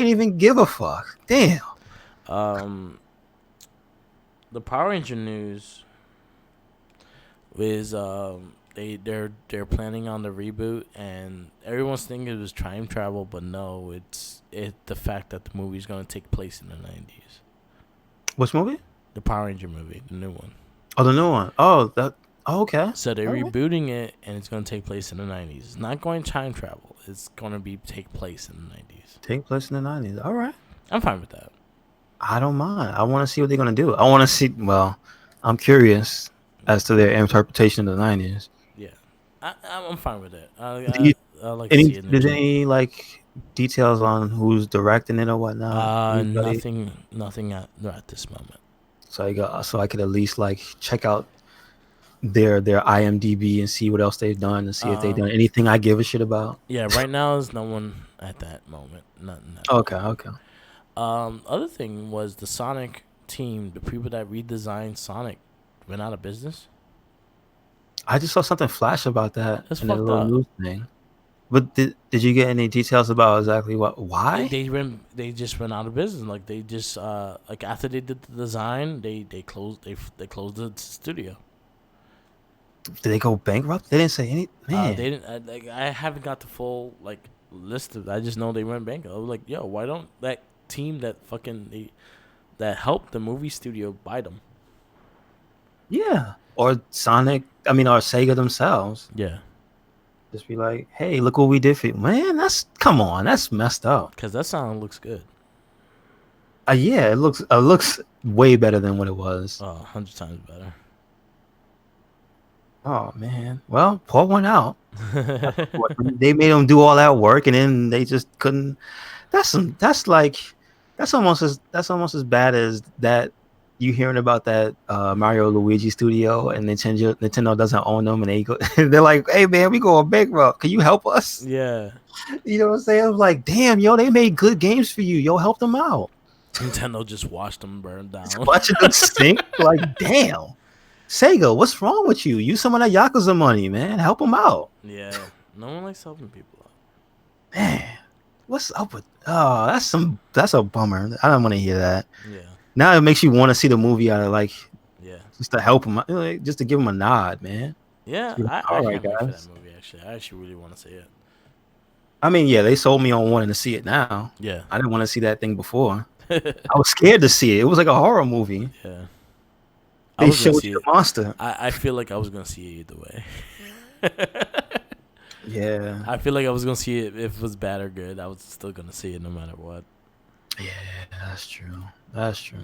S1: even give a fuck. Damn.
S2: The Power Ranger news is they're planning on the reboot, and everyone's thinking it was time travel, but no, it's the fact that the movie's gonna take place in the 90s.
S1: Which movie?
S2: The Power Ranger movie, the new one.
S1: Oh, the new one. Oh, that. Oh, okay.
S2: So they're
S1: All right.
S2: rebooting it, and it's gonna take place in the 90s. It's not going time travel. It's gonna take place in the 90s.
S1: Take place in the 90s. All right.
S2: I'm fine with that.
S1: I don't mind. I want to see what they're gonna do. I want to see. Well, I'm curious as to their interpretation of the 90s.
S2: Yeah, I'm fine with it. I like to
S1: Any
S2: see it.
S1: There's any like details on who's directing it or whatnot? Anybody?
S2: Nothing at this moment.
S1: So I could at least like check out their IMDb and see what else they've done and see if they've done anything I give a shit about.
S2: Yeah, right now there's no one at that moment. Nothing.
S1: Okay.
S2: Other thing was the Sonic team, the people that redesigned Sonic, went out of business.
S1: I just saw something flash about that
S2: That's
S1: in a
S2: fucked
S1: little
S2: up.
S1: news thing. But did you get any details about exactly why?
S2: They just went out of business. Like they just like after they did the design, they closed the studio.
S1: Did they go bankrupt? They didn't say any. Man,
S2: They didn't. I haven't got the full like list of. I just know they went bankrupt. I was like, yo, why don't that team that that helped the movie studio buy them?
S1: yeah. Or Sonic. I mean, or Sega themselves.
S2: Yeah,
S1: Just be like, hey, look what we did for you, man. Come on, that's messed up.
S2: because that sound looks good.
S1: Yeah, it looks way better than what it was.
S2: 100 times better.
S1: Oh man. Well, pour one out. They made them do all that work, and then they just couldn't. That's almost as bad as that. You hearing about that Mario Luigi studio, and Nintendo doesn't own them, and they're like, hey man, we going bankrupt. Can you help us?
S2: Yeah,
S1: You know what I'm saying? I was like, damn, yo, they made good games for you. Yo, help them out.
S2: Nintendo just watched them burn down.
S1: Watching them stink. Like, damn. Sega, what's wrong with you? Use some of that Yakuza money, man. Help them out.
S2: Yeah, no one likes helping people out.
S1: Man, what's up with? Oh, that's a bummer. I don't want to hear that.
S2: Yeah,
S1: Now it makes you want to see the movie out of like
S2: yeah,
S1: just to help them, like, just to give them a nod, man.
S2: yeah. I
S1: All right,
S2: can't wait for
S1: guys.
S2: that movie. Actually, I actually really want to see it.
S1: I mean, yeah, they sold me on wanting to see it now.
S2: Yeah,
S1: I didn't want to see that thing before. I was scared to see it. It was like a horror movie.
S2: yeah.
S1: They showed you the monster.
S2: I feel like I was gonna see it either way.
S1: Yeah.
S2: I feel like I was gonna see it if it was bad or good. I was still gonna see it no matter what.
S1: Yeah, that's true. That's true.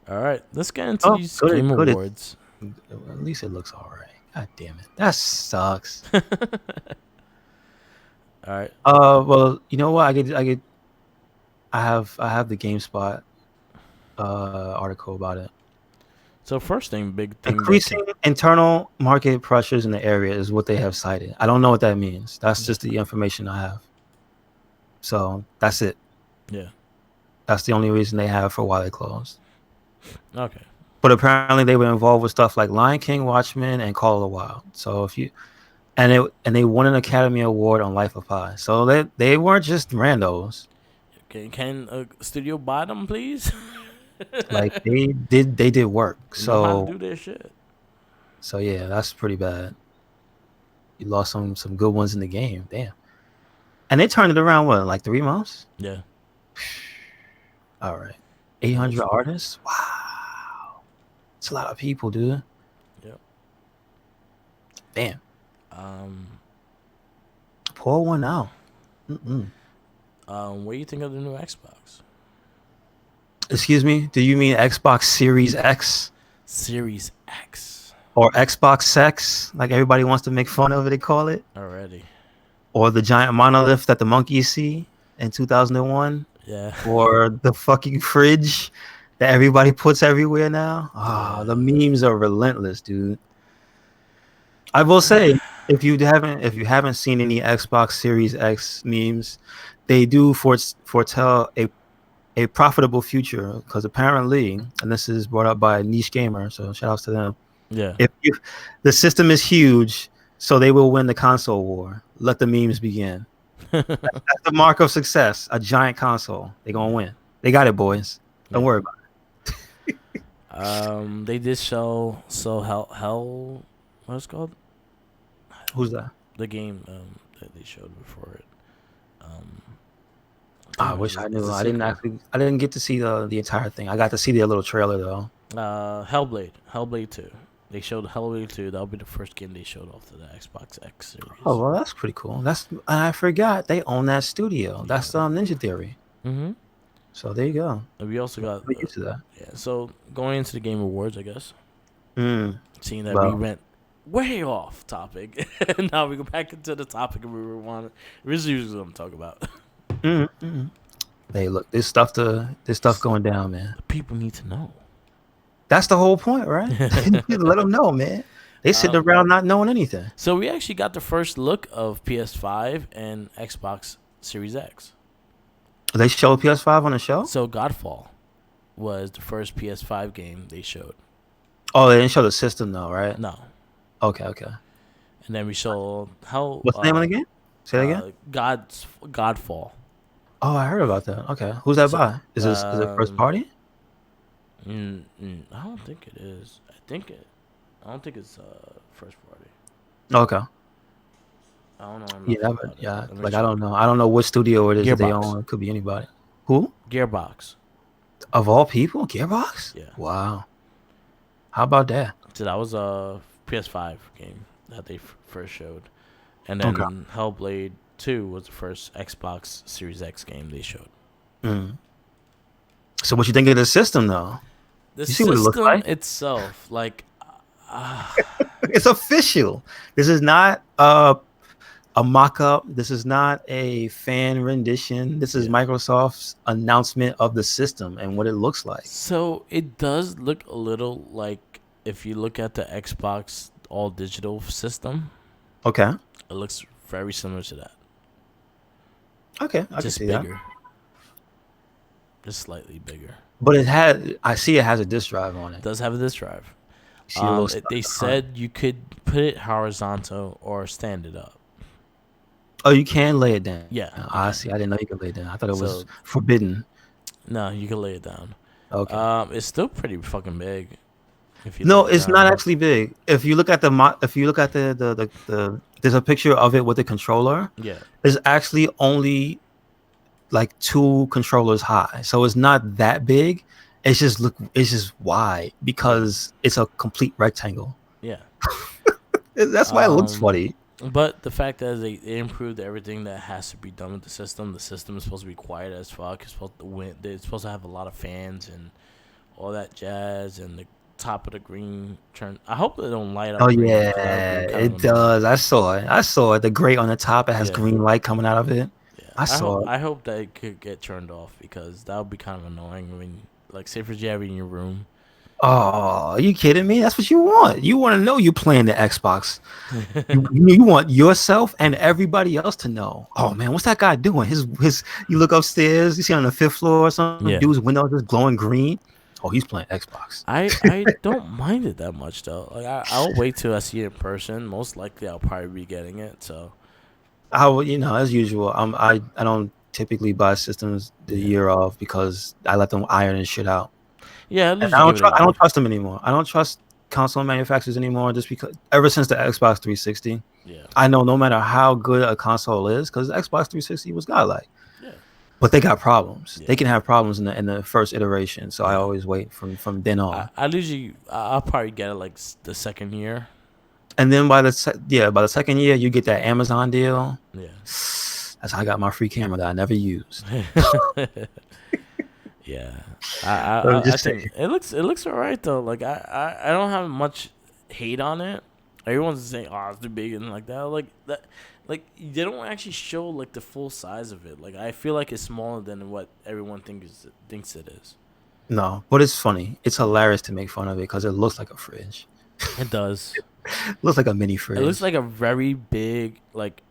S2: All right, let's get into these
S1: Good,
S2: Game
S1: good.
S2: Awards.
S1: At least it looks all right. God damn it, that sucks.
S2: All right.
S1: Well, you know what? I have the GameSpot article about it.
S2: So big thing that
S1: Increasing internal market pressures in the area is what they have cited. I don't know what that means. That's
S2: yeah,
S1: just the information I have. So that's it.
S2: yeah.
S1: That's the only reason they have for why they closed.
S2: Okay.
S1: But apparently they were involved with stuff like Lion King, Watchmen, and Call of the Wild. So if you and they won an Academy Award on Life of Pi. So they weren't just randos.
S2: Can a studio buy them, please?
S1: Like they did work.
S2: They know how to
S1: So
S2: do their shit.
S1: so yeah, that's pretty bad. You lost some good ones in the game. Damn. And they turned it around what, like 3 months?
S2: Yeah.
S1: All right.
S2: Yeah,
S1: 800
S2: that's
S1: artists? Wow. It's a lot of people, dude.
S2: Yep.
S1: Damn.
S2: Um.
S1: Pour one out. Mm-mm.
S2: What do you think of the new Xbox
S1: Excuse me? Do you mean Xbox Series X
S2: Series X
S1: or Xbox Sex, like everybody wants to make fun of it, they call it?
S2: already?
S1: Or the giant monolith that the monkeys see in 2001?
S2: Yeah.
S1: Or the fucking fridge that everybody puts everywhere now? Ah, the memes are relentless, dude. I will say, if you haven't seen any Xbox Series X memes, they do foretell a profitable future because apparently, and this is brought up by Niche Gamer, so shout outs to them.
S2: Yeah.
S1: If the system is huge, so they will win the console war. Let the memes begin. That's the mark of success. A giant console. They're gonna win. They got it, boys. Don't worry about it.
S2: They did show hell. What's it called?
S1: Who's that?
S2: The game that they showed before it.
S1: I wish I knew. I didn't get to see the entire thing. I got to see the little trailer though.
S2: Hellblade 2. They showed Hellblade 2. That'll be the first game they showed off to the Xbox X series.
S1: Oh well, that's pretty cool. I forgot they own that studio. That's Ninja Theory.
S2: Mm-hmm.
S1: So there you go.
S2: And we also got
S1: Get used to that.
S2: yeah. So going into the Game Awards, I guess. Seeing that
S1: Well.
S2: we went way off topic, and now we go back into the topic we were wanting. This is usually what I'm talking about.
S1: Hey, look, there's stuff going down, man.
S2: The people need to know.
S1: That's the whole point, right? Let them know, man. They sitting around not knowing anything.
S2: So we actually got the first look of PS5 and Xbox Series X.
S1: They showed PS5 on the show?
S2: So Godfall was the first PS5 game they showed.
S1: Oh, they didn't show the system though, right?
S2: No.
S1: Okay.
S2: And then we showed
S1: What's the name of the game? Say that again.
S2: Godfall.
S1: Oh, I heard about that. Okay, who's that by? Is it first party?
S2: I don't think it is. I don't think it's first party.
S1: Okay.
S2: I don't know.
S1: Yeah. Like I don't know. I don't know what studio it is that they
S2: Gearbox.
S1: own. It could be anybody. Who?
S2: Gearbox.
S1: Of all people, Gearbox.
S2: Yeah.
S1: Wow. How about that?
S2: So that was a PS5 game that they first showed, and then Hellblade 2 was the first Xbox Series X game they showed.
S1: So what you think of the system though?
S2: The
S1: you see what it looks like?
S2: itself, like,
S1: it's official. This is not a mock-up. This is not a fan rendition. This is Microsoft's announcement of the system and what it looks like.
S2: So it does look a little like if you look at the Xbox all digital system.
S1: Okay.
S2: It looks very similar to that.
S1: Okay, I
S2: just
S1: can see
S2: bigger.
S1: that.
S2: Just slightly bigger.
S1: But I see it has a disk drive on it.
S2: It does have a disk drive. They said you could put it horizontal or stand it up.
S1: Oh, you can lay it down.
S2: Yeah.
S1: I see. I didn't know you could lay it down. I thought it was forbidden.
S2: No, you can lay it down.
S1: Okay.
S2: It's still pretty fucking big.
S1: No, it's not actually big. If you look at the there's a picture of it with the controller.
S2: Yeah.
S1: It's actually only like 2 controllers high, so it's not that big. It's just wide because it's a complete rectangle.
S2: Yeah.
S1: That's why it looks funny.
S2: But the fact that they improved everything that has to be done with the system is supposed to be quiet as fuck. It's supposed to have a lot of fans and all that jazz, and top of the green turn. I hope they don't light
S1: Oh
S2: up green because that would
S1: yeah,
S2: be kind of
S1: it
S2: annoying.
S1: does. I saw it. I saw it. The gray on the top. It has
S2: Yeah,
S1: green light coming out of it.
S2: yeah.
S1: I saw it.
S2: I hope that it could get turned off because that would be kind of annoying. I mean, like say for you have it in your room.
S1: Oh, are you kidding me? That's what you want. You want to know you playing the Xbox. You want yourself and everybody else to know. Oh man, what's that guy doing? His. You look upstairs. You see on the fifth floor or something.
S2: Yeah.
S1: Dude's window just glowing green. Oh, he's playing Xbox.
S2: I don't mind it that much though. Like I'll wait till I see it in person. Most likely I'll probably be getting it. So
S1: I will, as usual. I don't typically buy systems the
S2: yeah,
S1: year of because I let them iron and shit out.
S2: yeah. At
S1: And
S2: least you give it a
S1: I don't
S2: year.
S1: trust them anymore. I don't trust console manufacturers anymore just because ever since the Xbox 360,
S2: Yeah,
S1: I know no matter how good a console is, because the Xbox 360 was godlike,
S2: yeah,
S1: but they got problems. They
S2: yeah,
S1: can have problems in the first iteration. So I
S2: yeah.
S1: always wait from then on.
S2: I usually I'll probably get it like the second year.
S1: And then by the second year, you get that Amazon deal.
S2: Yeah.
S1: That's how I got my free camera that I never used.
S2: Yeah,
S1: So
S2: I
S1: just
S2: think
S1: saying.
S2: it looks alright though. Like I don't have much hate on it. Everyone's saying, "Oh, it's too big," and like that. Like that, like they don't actually show like the full size of it. Like I feel like it's smaller than what everyone thinks it is.
S1: No, but it's funny. It's hilarious to make fun of it because it looks like a fridge.
S2: It does.
S1: It looks like a mini
S2: It looks
S1: fridge.
S2: like a very big like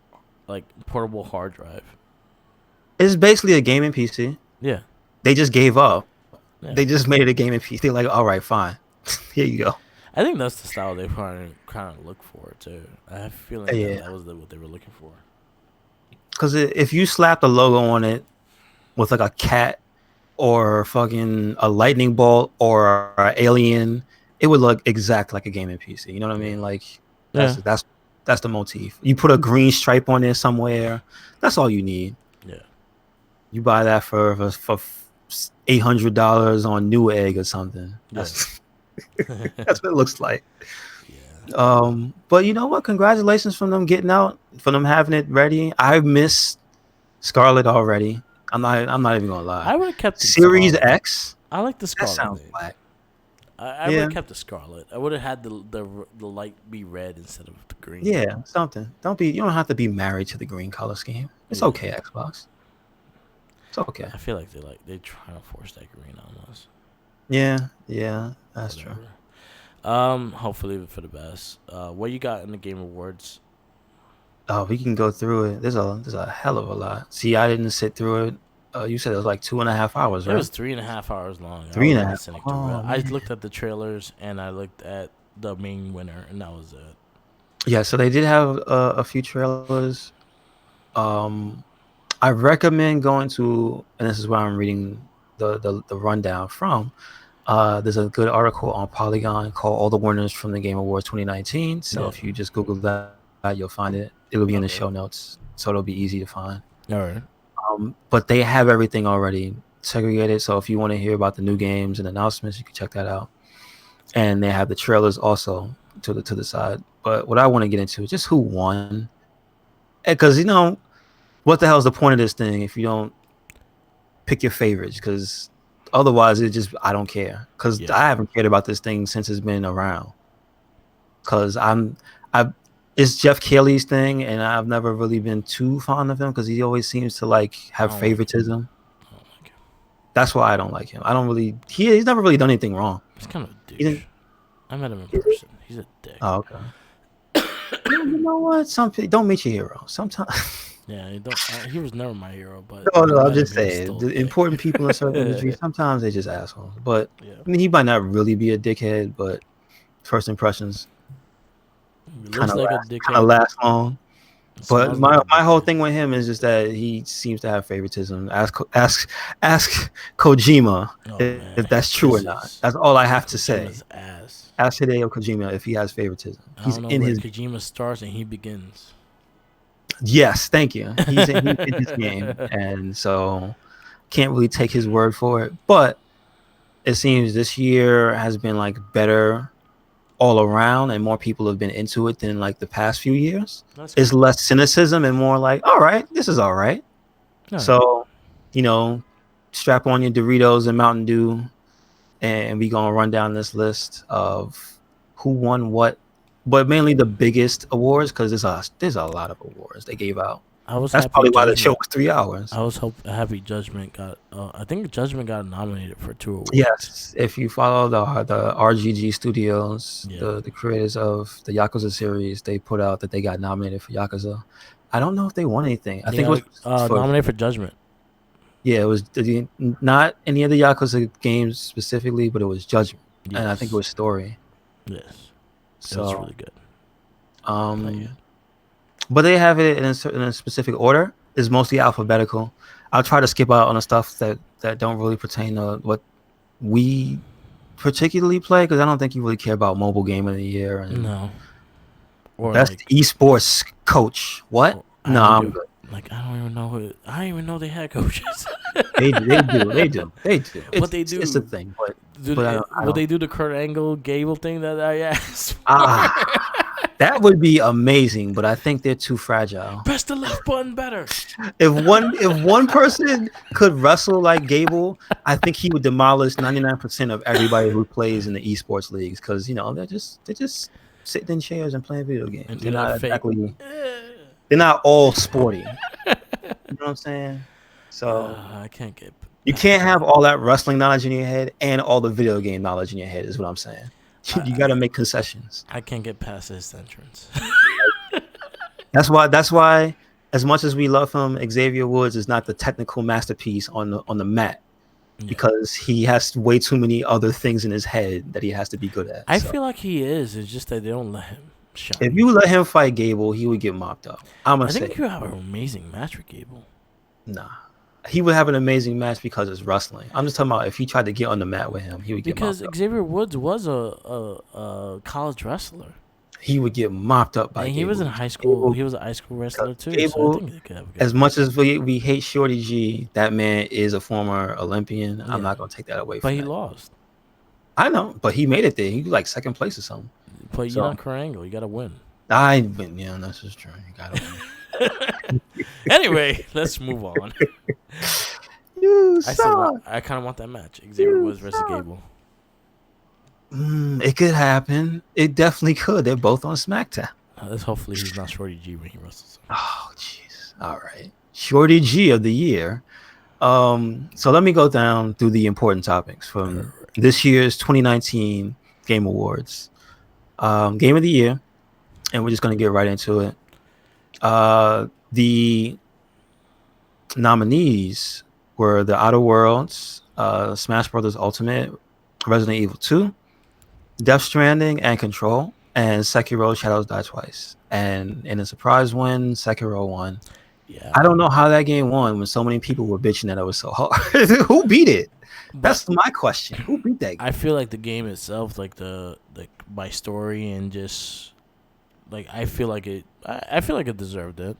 S2: portable hard drive.
S1: It's basically a gaming PC.
S2: Yeah,
S1: They just gave up.
S2: yeah.
S1: They just made it a gaming PC. They're like, all right, fine. Here you go.
S2: I think that's the style they probably kind of look for too. I have a feeling that
S1: Yeah.
S2: that was what they were looking for.
S1: Because if you slapped a logo on it with like a cat or fucking a lightning bolt or an alien, it would look exact like a gaming PC. You know what I mean? Like
S2: Yeah,
S1: that's the motif. You put a green stripe on there somewhere. That's all you need.
S2: yeah,
S1: You buy that for $800 on Newegg or something.
S2: yeah,
S1: That's what it looks like.
S2: yeah.
S1: But you know what? Congratulations from them getting out, from them having it ready. I miss Scarlet already. I'm not even gonna lie.
S2: I would have kept the
S1: Series
S2: Scarlet.
S1: X.
S2: I like the
S1: That
S2: Scarlet
S1: sounds
S2: name.
S1: black.
S2: I would
S1: Yeah,
S2: have kept the Scarlet. I would have had the light be red instead of the green.
S1: yeah, something. You don't have to be married to the green color scheme. It's
S2: Yeah.
S1: okay, Xbox. It's okay.
S2: I feel like they trying to force that green on us.
S1: Yeah, that's true.
S2: Whatever. Hopefully for the best. What you got in the Game Awards?
S1: Oh, we can go through it. There's a hell of a lot. See, I didn't sit through it. You said it was like 2.5 hours,
S2: It
S1: right?
S2: was 3.5 hours long. I
S1: Three and a
S2: wasn't
S1: half.
S2: listening to
S1: Oh,
S2: it. I
S1: man.
S2: looked at the trailers and I looked at the main winner, and that was it.
S1: Yeah, so they did have a few trailers. Um, I recommend going to, and this is where I'm reading the rundown from. There's a good article on Polygon called "All the Winners from the Game Awards 2019." So
S2: Yeah.
S1: if you just Google that, you'll find it. It'll be in the
S2: Okay.
S1: show notes, so it'll be easy to find.
S2: All right.
S1: But they have everything already segregated. So if you want to hear about the new games and announcements, you can check that out. And they have the trailers also to the side. But what I want to get into is just who won, because what the hell is the point of this thing if you don't pick your favorites? Because otherwise, I don't care. Because
S2: Yeah.
S1: I haven't cared about this thing since it's been around. Because it's Jeff Keighley's thing, and I've never really been too fond of him because he always seems to like have
S2: don't like him.
S1: favoritism.
S2: I don't like him.
S1: That's why I don't like him. I don't really. He's never really done anything wrong.
S2: He's kind of a
S1: He didn't-
S2: douche. I met him in person. He's a dick.
S1: Oh, okay. You know what? Some people don't meet your hero. Sometimes.
S2: Yeah, he was never my hero, but
S1: No,
S2: I
S1: no. I'm
S2: met him,
S1: just
S2: he was
S1: saying.
S2: still a
S1: The
S2: dick.
S1: important people in certain industries, sometimes they just assholes. But
S2: Yeah.
S1: I mean, he might not really be a dickhead, but first impressions
S2: He
S1: kind
S2: looks
S1: of
S2: like a
S1: last,
S2: dickhead.
S1: long. But
S2: Smells
S1: my
S2: like a
S1: whole
S2: dickhead.
S1: thing with him is just that he seems to have favoritism. Ask Kojima
S2: Oh,
S1: if
S2: man.
S1: that's true or
S2: This
S1: not.
S2: is
S1: That's all I have to say.
S2: Kojima's ass.
S1: Ask Hideo Kojima if he has favoritism.
S2: I
S1: He's
S2: don't know
S1: in
S2: where
S1: his
S2: Kojima starts and he begins.
S1: yes, thank you. He's in his game, and so can't really take his word for it. But it seems this year has been like better all around, and more people have been into it than like the past few years.
S2: That's
S1: It's
S2: cool.
S1: less cynicism and more like, all right, this is all right.
S2: All right.
S1: So, strap on your Doritos and Mountain Dew and we gonna run down this list of who won what, but mainly the biggest awards because there's a lot of awards they gave out.
S2: I was
S1: That's
S2: happy
S1: probably why the show
S2: Judgment.
S1: was 3 hours.
S2: I was happy Judgment got. I think Judgment got nominated for 2 awards.
S1: Yes, if you follow the RGG Studios,
S2: Yeah.
S1: the creators of the Yakuza series, they put out that they got nominated for Yakuza. I don't know if they won anything. I think it was
S2: nominated for Judgment.
S1: yeah, it was not any of the Yakuza games specifically, but it was Judgment,
S2: Yes.
S1: and I think it was story.
S2: Yes.
S1: So
S2: That's really good.
S1: but they have it in a specific order. It's mostly alphabetical. I'll try to skip out on the stuff that don't really pertain to what we particularly play because I don't think you really care about mobile game of the year and
S2: No. Or
S1: best
S2: like,
S1: esports coach. What? No, I'm good.
S2: Like I don't even know. I didn't even know they had coaches.
S1: They do.
S2: But they do.
S1: It's the thing, but
S2: Will they do the Kurt Angle Gable thing that I asked?
S1: That would be amazing, but I think they're too fragile.
S2: Press the left button better.
S1: If one person could wrestle like Gable, I think he would demolish 99% of everybody who plays in the esports leagues because they're just sitting in chairs and playing video games.
S2: And
S1: they're not exactly. They're not all sporty. You know what I'm saying? So
S2: I can't get.
S1: You can't have all that wrestling knowledge in your head and all the video game knowledge in your head. Is what I'm saying. You got to make concessions.
S2: I can't get past his entrance.
S1: That's why, as much as we love him, Xavier Woods is not the technical masterpiece on the mat because he has way too many other things in his head that he has to be good at.
S2: I feel like he is. It's just that they don't let him shine.
S1: If you let him fight Gable, he would get mopped up. I
S2: think you have an amazing match with Gable.
S1: Nah. He would have an amazing match because it's wrestling. I'm just talking about if he tried to get on the mat with him, he would get mopped up.
S2: Because Xavier Woods was a college wrestler.
S1: He would get mopped up by
S2: and
S1: Gable.
S2: He was in high school. Gable, he was a high school wrestler too.
S1: Gable,
S2: so I think they could have
S1: as much as we hate Shorty G, that man is a former Olympian.
S2: Yeah.
S1: I'm not going to take that away from
S2: him.
S1: But
S2: he lost.
S1: I know, but he made it there. He was like second place or something.
S2: But you're not Kurt Angle. You got to win.
S1: Yeah, that's just true. You got to win.
S2: Anyway, let's move on. I kind of want that match. Xavier Woods versus Gable.
S1: It could happen. It definitely could. They're both on SmackDown.
S2: Let's hopefully he's not Shorty G when he wrestles.
S1: Oh, jeez. All right. Shorty G of the year. So let me go down through the important topics from this year's 2019 Game Awards. Game of the year. And we're just going to get right into it. The nominees were The Outer Worlds, Smash Brothers Ultimate, Resident Evil 2, Death Stranding, and Control, and Sekiro Shadows Die Twice. And in a surprise win, Sekiro won.
S2: Yeah.
S1: I don't know how that game won when so many people were bitching that it was so hard. Who beat it? That's my question. Who beat that game?
S2: I feel like the game itself, by story and just I feel like it deserved it.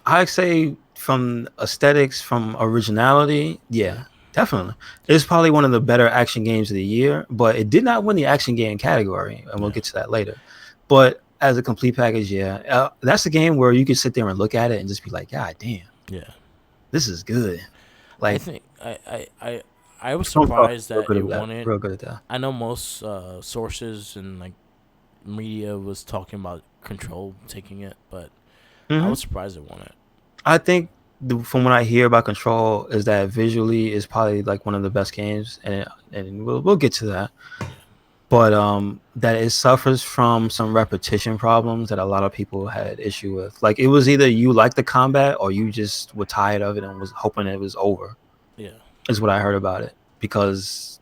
S1: I'd say from aesthetics, from originality, yeah, definitely. It's probably one of the better action games of the year, but it did not win the action game category, and we'll get to that later. But as a complete package, yeah, that's a game where you can sit there and look at it and just be like, God damn,
S2: yeah,
S1: this is good.
S2: I think I was surprised that it won it.
S1: Real good at that.
S2: I know most sources and media was talking about Control taking it, but I was surprised it won it.
S1: I think from what I hear about Control is that visually is probably one of the best games, and we'll get to that. But that it suffers from some repetition problems that a lot of people had issue with. It was either you liked the combat or you just were tired of it and was hoping it was over.
S2: Yeah,
S1: is what I heard about it, because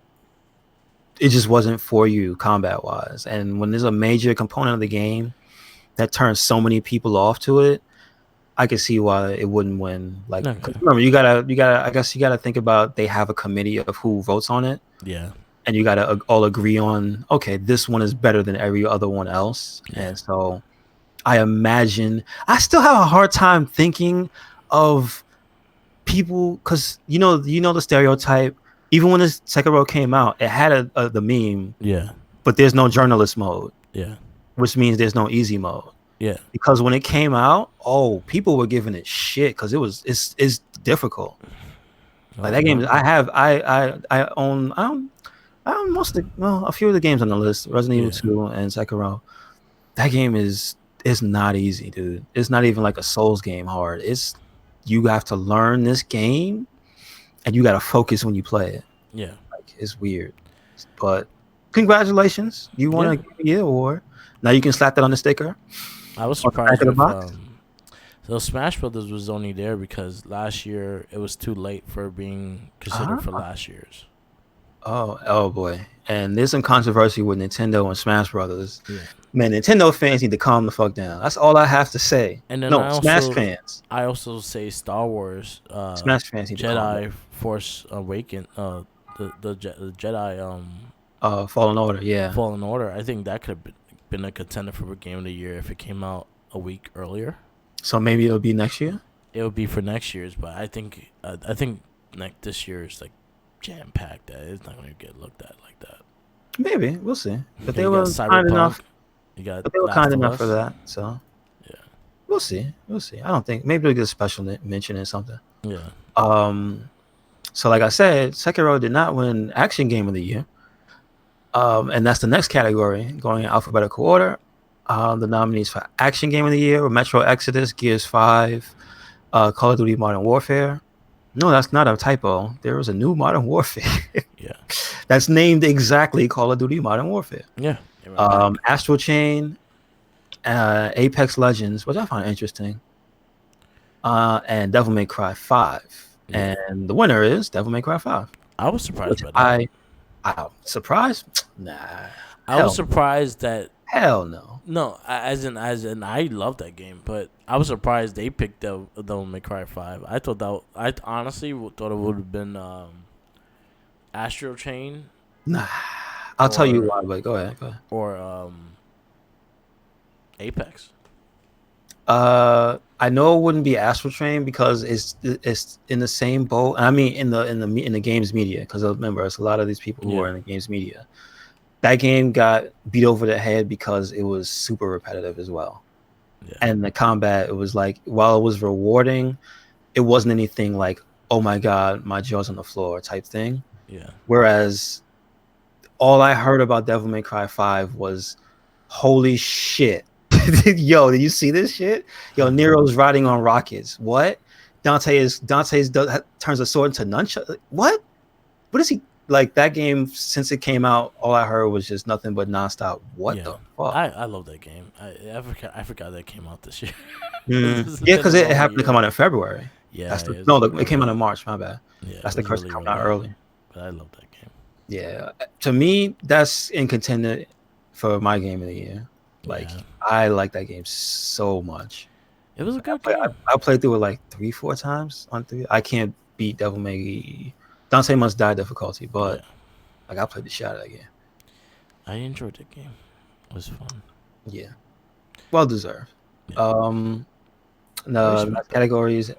S1: it just wasn't for you combat wise. And when there's a major component of the game that turns so many people off to it, I can see why it wouldn't win. Remember, you gotta think about, they have a committee of who votes on it.
S2: Yeah.
S1: And you gotta all agree on, okay, this one is better than every other one else. Yeah. And so I imagine I still have a hard time thinking of people, because you know the stereotype. Even when this Sekiro came out, it had the meme.
S2: Yeah.
S1: But there's no journalist mode.
S2: Yeah.
S1: Which means there's no easy mode.
S2: Yeah.
S1: Because when it came out, people were giving it shit because it's difficult. That game, I own A few of the games on the list, Resident Evil
S2: Yeah,
S1: 2 and Sekiro. That game is not easy, dude. It's not even like a Souls game hard. It's you have to learn this game and you got to focus when you play it.
S2: yeah,
S1: Like it's weird, but congratulations, you won
S2: yeah.
S1: a Game of the Year award. Now you can slap that on the sticker
S2: I was
S1: on the back
S2: surprised
S1: of the
S2: with
S1: box.
S2: so Smash Brothers was only there because last year it was too late for being considered for
S1: Ah.
S2: last year's.
S1: Oh boy. And there's some controversy with Nintendo and Smash Brothers.
S2: Yeah,
S1: Man, Nintendo fans need to calm the fuck down. That's all I have to say.
S2: and then
S1: No,
S2: I also say Star Wars,
S1: Smash fans need to calm down.
S2: Jedi Force Awaken, the Jedi
S1: Fallen Order, yeah.
S2: Fallen Order. I think that could have been a contender for Game of the Year if it came out a week earlier.
S1: So maybe it'll be next year.
S2: It would be for next year's, but I think like this year is like jam packed. That it's not going to get looked at like that.
S1: Maybe we'll see. But they
S2: You
S1: were
S2: got
S1: kind
S2: Cyberpunk.
S1: enough.
S2: You got
S1: But they were
S2: Last
S1: kind
S2: of
S1: enough
S2: Us.
S1: for that. So
S2: Yeah,
S1: we'll see. We'll see. I don't think maybe they'll get a special mention or something.
S2: yeah,
S1: So like I said, Sekiro did not win Action Game of the Year. And that's the next category going in alphabetical order. The nominees for Action Game of the Year were Metro Exodus, Gears 5, Call of Duty Modern Warfare. No, that's not a typo. There was a new Modern Warfare
S2: yeah,
S1: that's named exactly Call of Duty Modern Warfare.
S2: yeah.
S1: Astral Chain, Apex Legends, which I find interesting, and Devil May Cry 5.
S2: Yeah.
S1: And the winner is Devil May Cry 5.
S2: I was surprised
S1: Which
S2: by that.
S1: I'm surprised? Nah.
S2: I was surprised that
S1: Hell no.
S2: no, as in I love that game, but I was surprised they picked Devil May Cry 5. I honestly thought it would have been Astro Chain
S1: Nah. I'll tell you
S2: Or-
S1: why, but go ahead.
S2: or Apex.
S1: I know it wouldn't be Astral Train because it's in the same boat. I mean, in the games media, because remember, it's a lot of these people who
S2: Yeah.
S1: are in the games media. That game got beat over the head because it was super repetitive as well,
S2: Yeah.
S1: and the combat, it was like, while it was rewarding, it wasn't anything like, oh my god, my jaw's on the floor type thing.
S2: Yeah.
S1: Whereas all I heard about Devil May Cry 5 was, holy shit. Yo, did you see this shit? Yo, Nero's riding on rockets. What? Dante's turns a sword into nunchuck. What? What is he like? That game, since it came out, all I heard was just nothing but nonstop. What
S2: Yeah.
S1: the fuck?
S2: I love that game. I forgot that came out this year. It's
S1: Yeah,
S2: been
S1: because
S2: a
S1: it
S2: long
S1: happened to
S2: year.
S1: come out in February.
S2: Yeah.
S1: It came out in March. My bad.
S2: Yeah,
S1: That's
S2: it
S1: the
S2: was
S1: curse
S2: really,
S1: coming
S2: really
S1: out
S2: bad.
S1: early.
S2: But I love that game.
S1: Yeah, to me, that's in contender for my game of the year. Like,
S2: Yeah.
S1: I like that game so much.
S2: It was a good game.
S1: I played through it like 3-4 times on 3. I can't beat Devil May. Dante Must Die difficulty, but
S2: Yeah.
S1: like, I played the shit out of that game.
S2: I enjoyed the game. It was fun.
S1: Yeah, well deserved.
S2: Yeah.
S1: The
S2: respect
S1: next
S2: that.
S1: categories.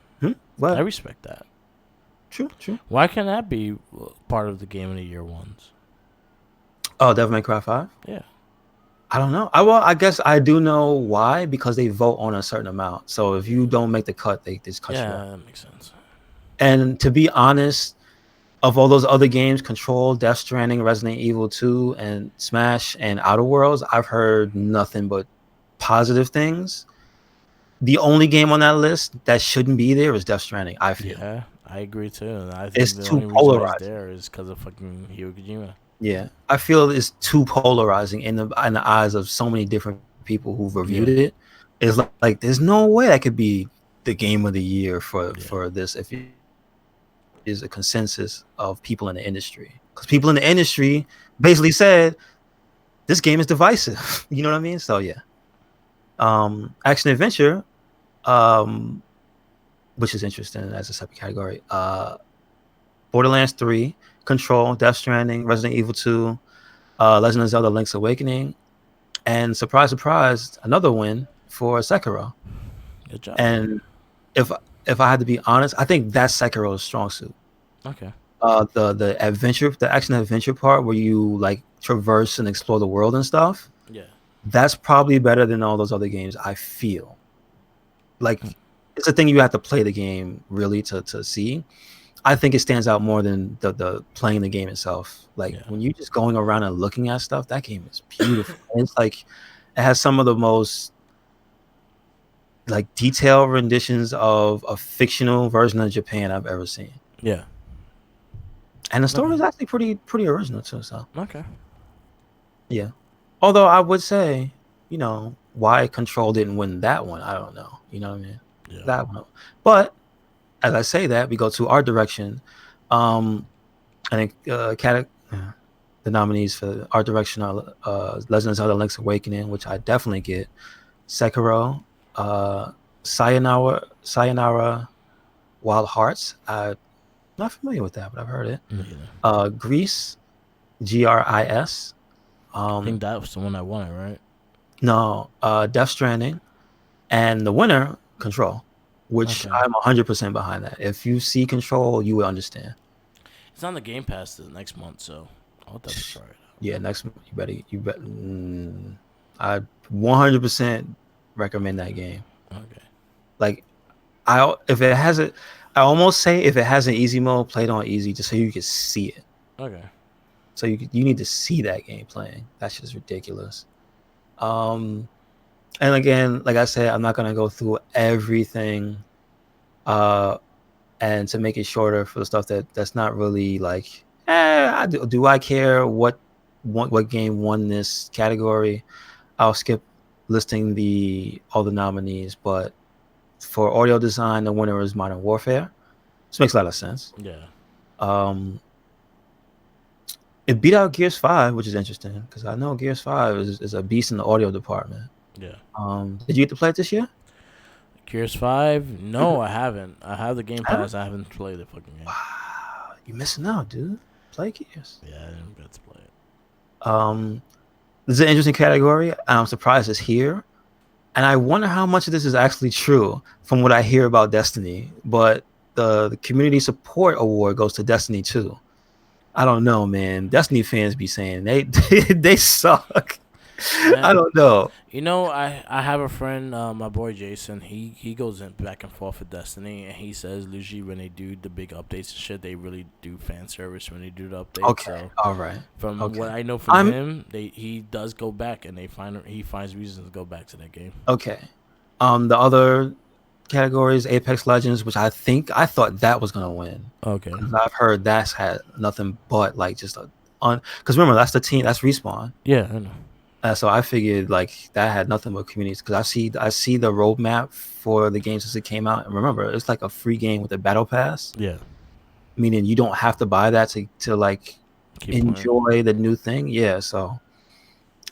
S1: What?
S2: I respect that.
S1: True.
S2: Why can't that be part of the Game of the Year ones?
S1: Oh, Devil May Cry 5.
S2: Yeah.
S1: I don't know. I guess I do know why, because they vote on a certain amount. So if you don't make the cut, they just cut you
S2: Yeah,
S1: off.
S2: that makes sense.
S1: And to be honest, of all those other games, Control, Death Stranding, Resident Evil 2, and Smash, and Outer Worlds, I've heard nothing but positive things. The only game on that list that shouldn't be there is Death Stranding, I feel.
S2: Yeah, I agree too. And I think
S1: It's
S2: the
S1: too
S2: only reason why
S1: polarizing.
S2: it's there is because of fucking Hideo Kojima.
S1: Yeah. I feel it's too polarizing in the eyes of so many different people who've reviewed it. It's like there's no way that could be the game of the year for this if it is a consensus of people in the industry. Because people in the industry basically said this game is divisive. You know what I mean? So yeah. Action adventure, which is interesting as a separate category. Borderlands 3, Control, Death Stranding, Resident Evil 2, Legend of Zelda: Link's Awakening, and surprise, surprise, another win for Sekiro.
S2: Good job.
S1: And if I had to be honest, I think that's Sekiro's strong suit.
S2: Okay.
S1: The adventure, the action adventure part where you like traverse and explore the world and stuff.
S2: Yeah.
S1: That's probably better than all those other games, I feel. Like, it's a thing you have to play the game really to see. I think it stands out more than the playing the game itself. Like
S2: Yeah.
S1: when you're just going around and looking at stuff, that game is beautiful. And it's like it has some of the most like detailed renditions of a fictional version of Japan I've ever seen.
S2: Yeah.
S1: And the story
S2: Okay.
S1: is actually pretty original too. So
S2: Okay.
S1: yeah. Although I would say, why Control didn't win that one, I don't know. You know what I mean?
S2: Yeah.
S1: That one. But as I say that, we go to art direction. I think the nominees for art direction are Legend of Zelda: Link's Awakening, which I definitely get. Sekiro, Sayonara Wild Hearts. I'm not familiar with that, but I've heard it.
S2: Yeah.
S1: Grease, Gris.
S2: I think that was the one I wanted, right?
S1: No, Death Stranding, and the winner, Control, which
S2: Okay.
S1: I'm 100% behind that. If you see Control, you will understand.
S2: It's on the Game Pass the next month, so I'll definitely try it out.
S1: Yeah, next month you better. I 100% recommend that game.
S2: Okay.
S1: Like, if it has it, I almost say if it has an easy mode, play it on easy just so you can see it.
S2: Okay.
S1: So you need to see that game playing. That's just ridiculous. And again, like I said, I'm not gonna go through everything. And to make it shorter for the stuff that's not really like, do I care what game won this category? I'll skip listing all the nominees, but for audio design, the winner is Modern Warfare. This makes a lot of sense.
S2: Yeah.
S1: It beat out Gears 5, which is interesting because I know Gears 5 is a beast in the audio department.
S2: Yeah.
S1: Did you get to play it this year?
S2: Gears 5? No, I haven't. I have the Game Pass. I haven't played the fucking game.
S1: Wow, you're missing out, dude. Play Gears.
S2: Yeah, I didn't get to play it.
S1: This is an interesting category. I'm surprised it's here. And I wonder how much of this is actually true from what I hear about Destiny. But the Community Support Award goes to Destiny 2. I don't know, man. Destiny fans be saying they suck. Man, I don't know.
S2: I have a friend, my boy Jason. He goes back and forth with Destiny, and he says usually when they do the big updates and shit, they really do fan service when they do the updates.
S1: Okay, so all right.
S2: From what I know from him, he does go back, and he finds reasons to go back to that game.
S1: Okay, the other categories, Apex Legends, which I thought that was gonna win.
S2: Okay,
S1: I've heard that's had nothing but like just because remember that's the team, that's Respawn.
S2: Yeah, I know.
S1: So I figured like that had nothing but communities because I see the roadmap for the game since it came out, and remember it's like a free game with a battle pass.
S2: Yeah,
S1: meaning you don't have to buy that to like enjoy the new thing. Yeah, so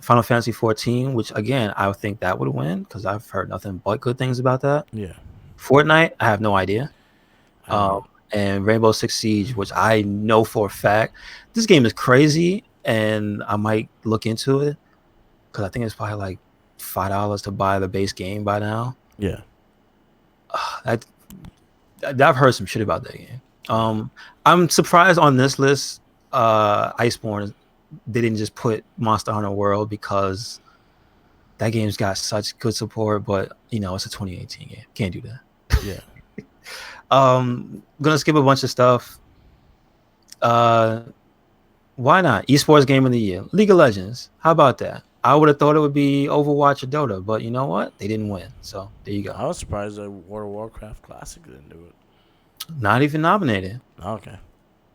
S1: Final Fantasy 14, which again I would think that would win because I've heard nothing but good things about that.
S2: Yeah,
S1: Fortnite, I have no idea. And Rainbow Six Siege, which I know for a fact this game is crazy, and I might look into it. Because I think it's probably like $5 to buy the base game by now.
S2: Yeah,
S1: I've heard some shit about that game. I'm surprised on this list, Iceborne they didn't just put Monster Hunter World because that game's got such good support. But it's a 2018 game, can't do that.
S2: Yeah.
S1: Gonna skip a bunch of stuff. Why not? Esports Game of the Year, League of Legends. How about that? I would have thought it would be Overwatch or Dota, but you know what? They didn't win. So there you go.
S2: I was surprised that World of Warcraft Classic didn't do it.
S1: Not even nominated.
S2: Okay.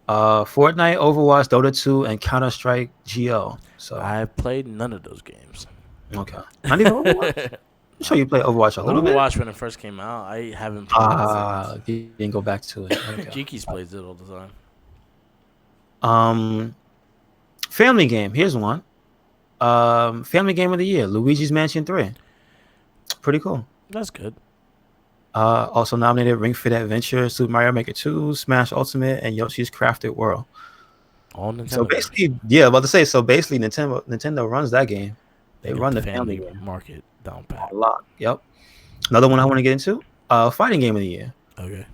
S1: Fortnite, Overwatch, Dota 2, and Counter-Strike GO. So
S2: I played none of those games.
S1: Okay. Not even Overwatch? I'm sure you played Overwatch a little bit.
S2: Overwatch when it first came out. I haven't played it.
S1: You didn't go back to it. Okay.
S2: Jeekies plays it all the
S1: time. Family game. Here's one. Family Game of the Year, Luigi's Mansion 3. Pretty cool.
S2: That's good.
S1: Also nominated Ring Fit Adventure, Super Mario Maker 2, Smash Ultimate, and Yoshi's Crafted World.
S2: All Nintendo.
S1: So basically, yeah, about to say. So basically, Nintendo runs that game. They run the family
S2: market down pat.
S1: A lot. Yep. Another one I want to get into. Fighting Game of the Year.
S2: Okay.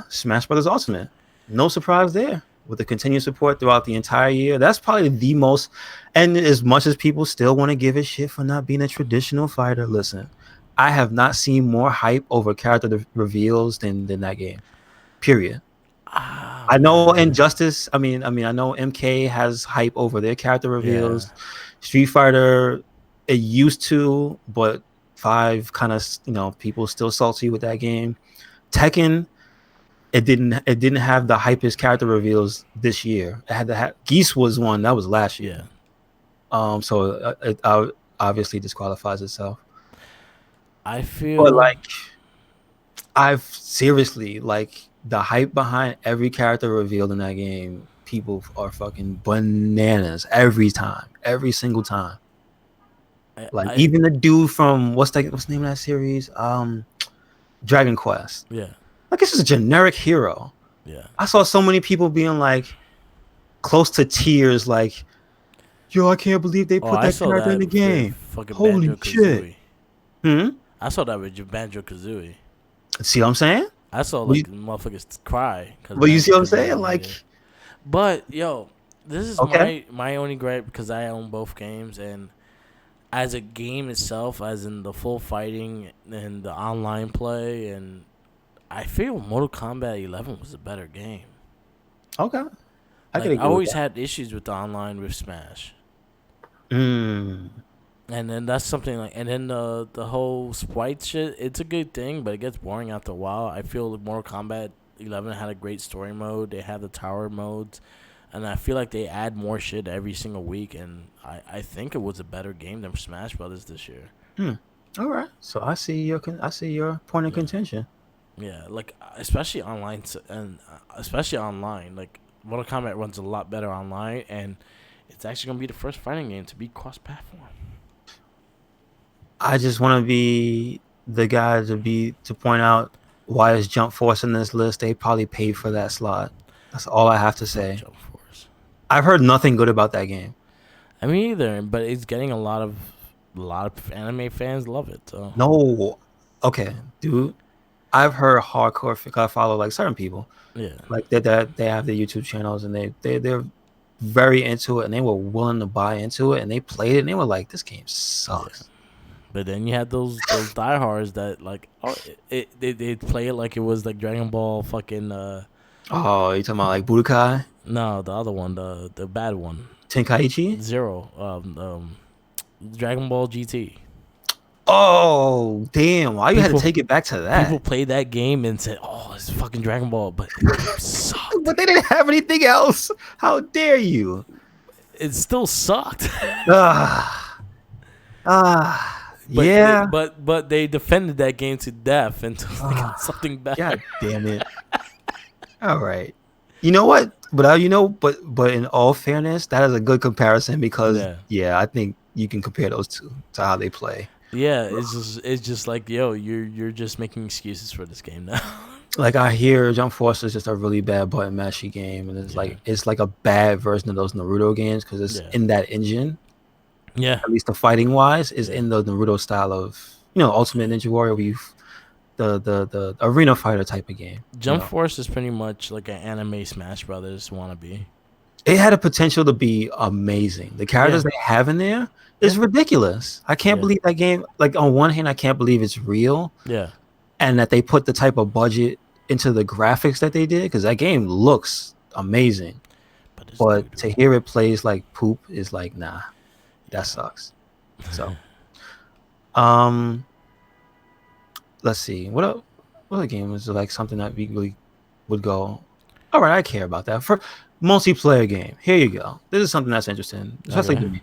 S1: Smash Brothers Ultimate. No surprise there. With the continued support throughout the entire year, that's probably the most. And as much as people still want to give it shit for not being a traditional fighter, listen, I have not seen more hype over character reveals than that game. Period. I know Injustice. I know MK has hype over their character reveals.
S2: Yeah.
S1: Street Fighter, it used to, but 5 kind of, people still salty with that game. Tekken, it didn't have the hypest character reveals this year. It had to have Geese was one that was last year.
S2: Yeah.
S1: So it obviously disqualifies itself.
S2: I
S1: But
S2: feel
S1: like, I've seriously, like, the hype behind every character revealed in that game, people are fucking bananas every time, every single time. Like,
S2: I
S1: even the dude from what's the name of that series? Dragon Quest.
S2: yeah.
S1: Like, this is a generic hero.
S2: Yeah.
S1: I saw so many people being like close to tears, like, yo, I can't believe they
S2: Oh,
S1: put
S2: I
S1: that
S2: saw
S1: character in
S2: that
S1: the
S2: with
S1: game.
S2: fucking
S1: Holy
S2: Banjo
S1: shit.
S2: Kazooie. I saw that with Banjo Kazooie.
S1: See what I'm saying?
S2: I saw like motherfuckers cry.
S1: But you see what I'm saying? Like,
S2: but yo, this is
S1: okay.
S2: my only gripe because I own both games, and as a game itself, as in the full fighting and the online play, and I feel Mortal Kombat 11 was a better game.
S1: Okay.
S2: I always had issues with the online with Smash.
S1: Mm.
S2: And then that's something like, and then the whole sprite shit, it's a good thing, but it gets boring after a while. I feel like Mortal Kombat 11 had a great story mode. They have the tower modes, and I feel like they add more shit every single week. And I think it was a better game than Smash Brothers this year.
S1: All right. So I see your point of contention.
S2: Yeah, like especially online, like Mortal Kombat runs a lot better online, and it's actually gonna be the first fighting game to be cross-platform.
S1: I just want to be the guy to point out why is Jump Force in this list. They probably paid for that slot. That's all I have to say.
S2: Jump Force.
S1: I've heard nothing good about that game.
S2: I mean, either, but it's getting a lot of anime fans love it. So
S1: No, okay, dude. I've heard hardcore. I follow like certain people.
S2: Yeah.
S1: Like that they have their YouTube channels and they're very into it and they were willing to buy into it and they played it and they were like, this game sucks.
S2: Yeah. But then you had those diehards that like, they play it like it was like Dragon Ball fucking.
S1: Oh, you talking about like Budokai?
S2: No, the other one, the bad one.
S1: Tenkaichi?
S2: Zero. Dragon Ball GT.
S1: Oh, damn. Why you had to take it back to that?
S2: People played that game and said, oh, it's fucking Dragon Ball, but it sucked.
S1: But they didn't have anything else. How dare you?
S2: It still sucked.
S1: Yeah.
S2: But they defended that game to death until they got something better.
S1: God damn it. All right. You know what? But in all fairness, that is a good comparison because I think you can compare those two to how they play.
S2: Yeah, it's just like, yo, you're just making excuses for this game now.
S1: Like, I hear Jump Force is just a really bad button mashy game, and it's like a bad version of those Naruto games because it's in that engine.
S2: Yeah,
S1: at least the fighting wise is in the Naruto style of Ultimate Ninja Warrior, where the arena fighter type of game.
S2: Jump Force is pretty much like an anime Smash Brothers wannabe.
S1: It had a potential to be amazing. The characters they have in there is ridiculous. I can't believe that game. Like, on one hand, I can't believe it's real.
S2: Yeah, and
S1: that they put the type of budget into the graphics that they did because that game looks amazing. But to hear it plays like poop is like, nah, that sucks. So, let's see. What other game was like something that we really would go, all right, I care about that. For multiplayer game, here you go. This is something that's interesting, especially to me.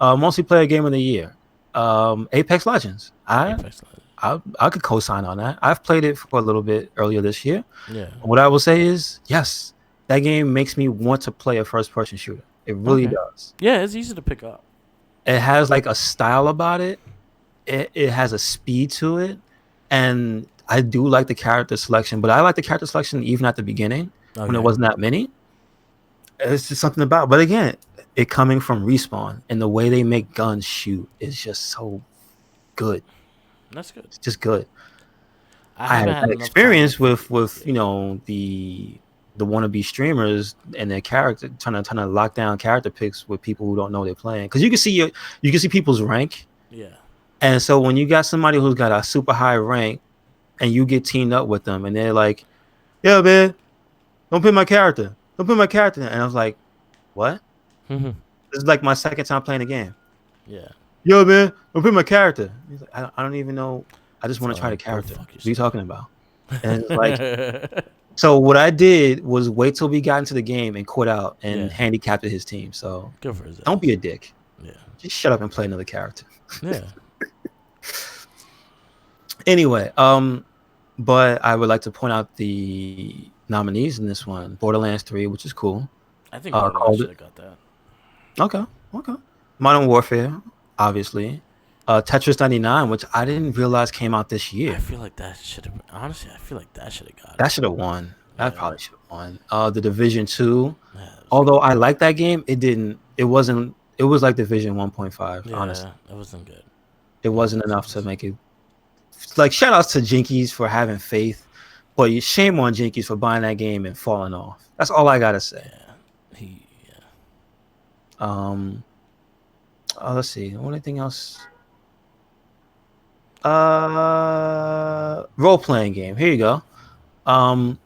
S1: Multiplayer game of the year, Apex Legends. I could co-sign on that. I've played it for a little bit earlier this year.
S2: Yeah.
S1: What I will say is, yes, that game makes me want to play a first-person shooter. It really does.
S2: Yeah, it's easy to pick up. It
S1: has like a style about it. It has a speed to it, and I do like the character selection. But I like the character selection even at the beginning when it wasn't that many. It's just something about. But again, it coming from Respawn and the way they make guns shoot is just so good.
S2: That's good.
S1: It's just good. I had an experience with the wannabe streamers and their character trying to lock down character picks with people who don't know they're playing, because you can see people's rank.
S2: Yeah.
S1: And so when you got somebody who's got a super high rank and you get teamed up with them and they're like, yeah, man, Don't pick my character. Don't pick my character. And I was like, what?
S2: Mhm.
S1: This is like my second time playing the game.
S2: Yeah.
S1: Yo, man, don't pick my character. He's like, I don't even know. I just want to
S2: So
S1: try the
S2: go
S1: character.
S2: fuck
S1: What are you
S2: yourself.
S1: talking about? And it's like, so what I did was wait till we got into the game and quit out and
S2: Yeah.
S1: handicapped his team. So
S2: Good for his
S1: don't
S2: ass.
S1: be a dick.
S2: Yeah.
S1: Just shut up and play another character.
S2: Yeah.
S1: Anyway, but I would like to point out the nominees in this one: Borderlands 3, which is cool.
S2: I think Borderlands
S1: Called
S2: should
S1: it.
S2: have got that.
S1: Okay, okay. Modern Warfare, obviously. Tetris 99, which I didn't realize came out this
S2: I
S1: year.
S2: feel like that should have. Honestly, I feel like that should have got
S1: That
S2: it.
S1: should have won. That
S2: Yeah.
S1: probably should have won. The Division 2,
S2: Yeah. It was
S1: although
S2: good.
S1: I like that game, it didn't. It wasn't. It was like Division 1.5. Honestly,
S2: Yeah. It wasn't good.
S1: it wasn't enough to make it. Like shout outs to Jinkies for having faith, but shame on Jinkies for buying that game and falling off. That's all I gotta say.
S2: Yeah. He. Yeah.
S1: Um, let's see. Anything else? Role playing game. Here you go. Um,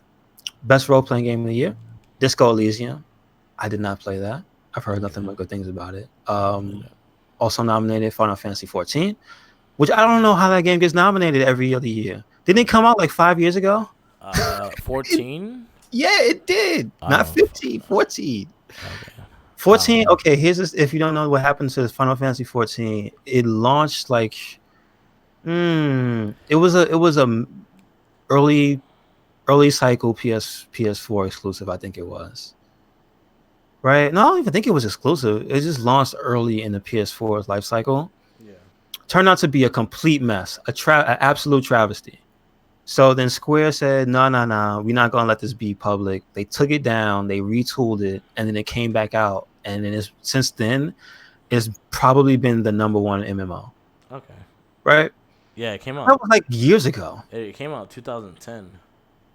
S1: best role playing game of the year, Disco Elysium. I did not play that. I've heard nothing but good things about it. Also nominated Final Fantasy 14, which I don't know how that game gets nominated every other year. Didn't it come out like 5 years ago?
S2: 14.
S1: Yeah, it did.
S2: I
S1: Not
S2: don't.
S1: 15, 14.
S2: Okay.
S1: 14. Okay, here's this. If you don't know what happened to Final Fantasy 14, it launched like it was a early cycle PS4 exclusive, I think it was. Right? No, I don't even think it was exclusive. It just launched early in the PS4's life cycle.
S2: Yeah.
S1: Turned out to be a complete mess, an absolute travesty. So then Square said, no, we're not gonna let this be public. They took it down, they retooled it, and then it came back out. And then since then, it's probably been the number one MMO.
S2: Okay.
S1: Right?
S2: Yeah, it came
S1: That
S2: out.
S1: was like years ago.
S2: It came out 2010.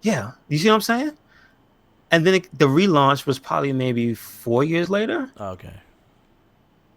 S1: Yeah. You see what I'm saying? And then the relaunch was probably maybe 4 years later.
S2: Okay.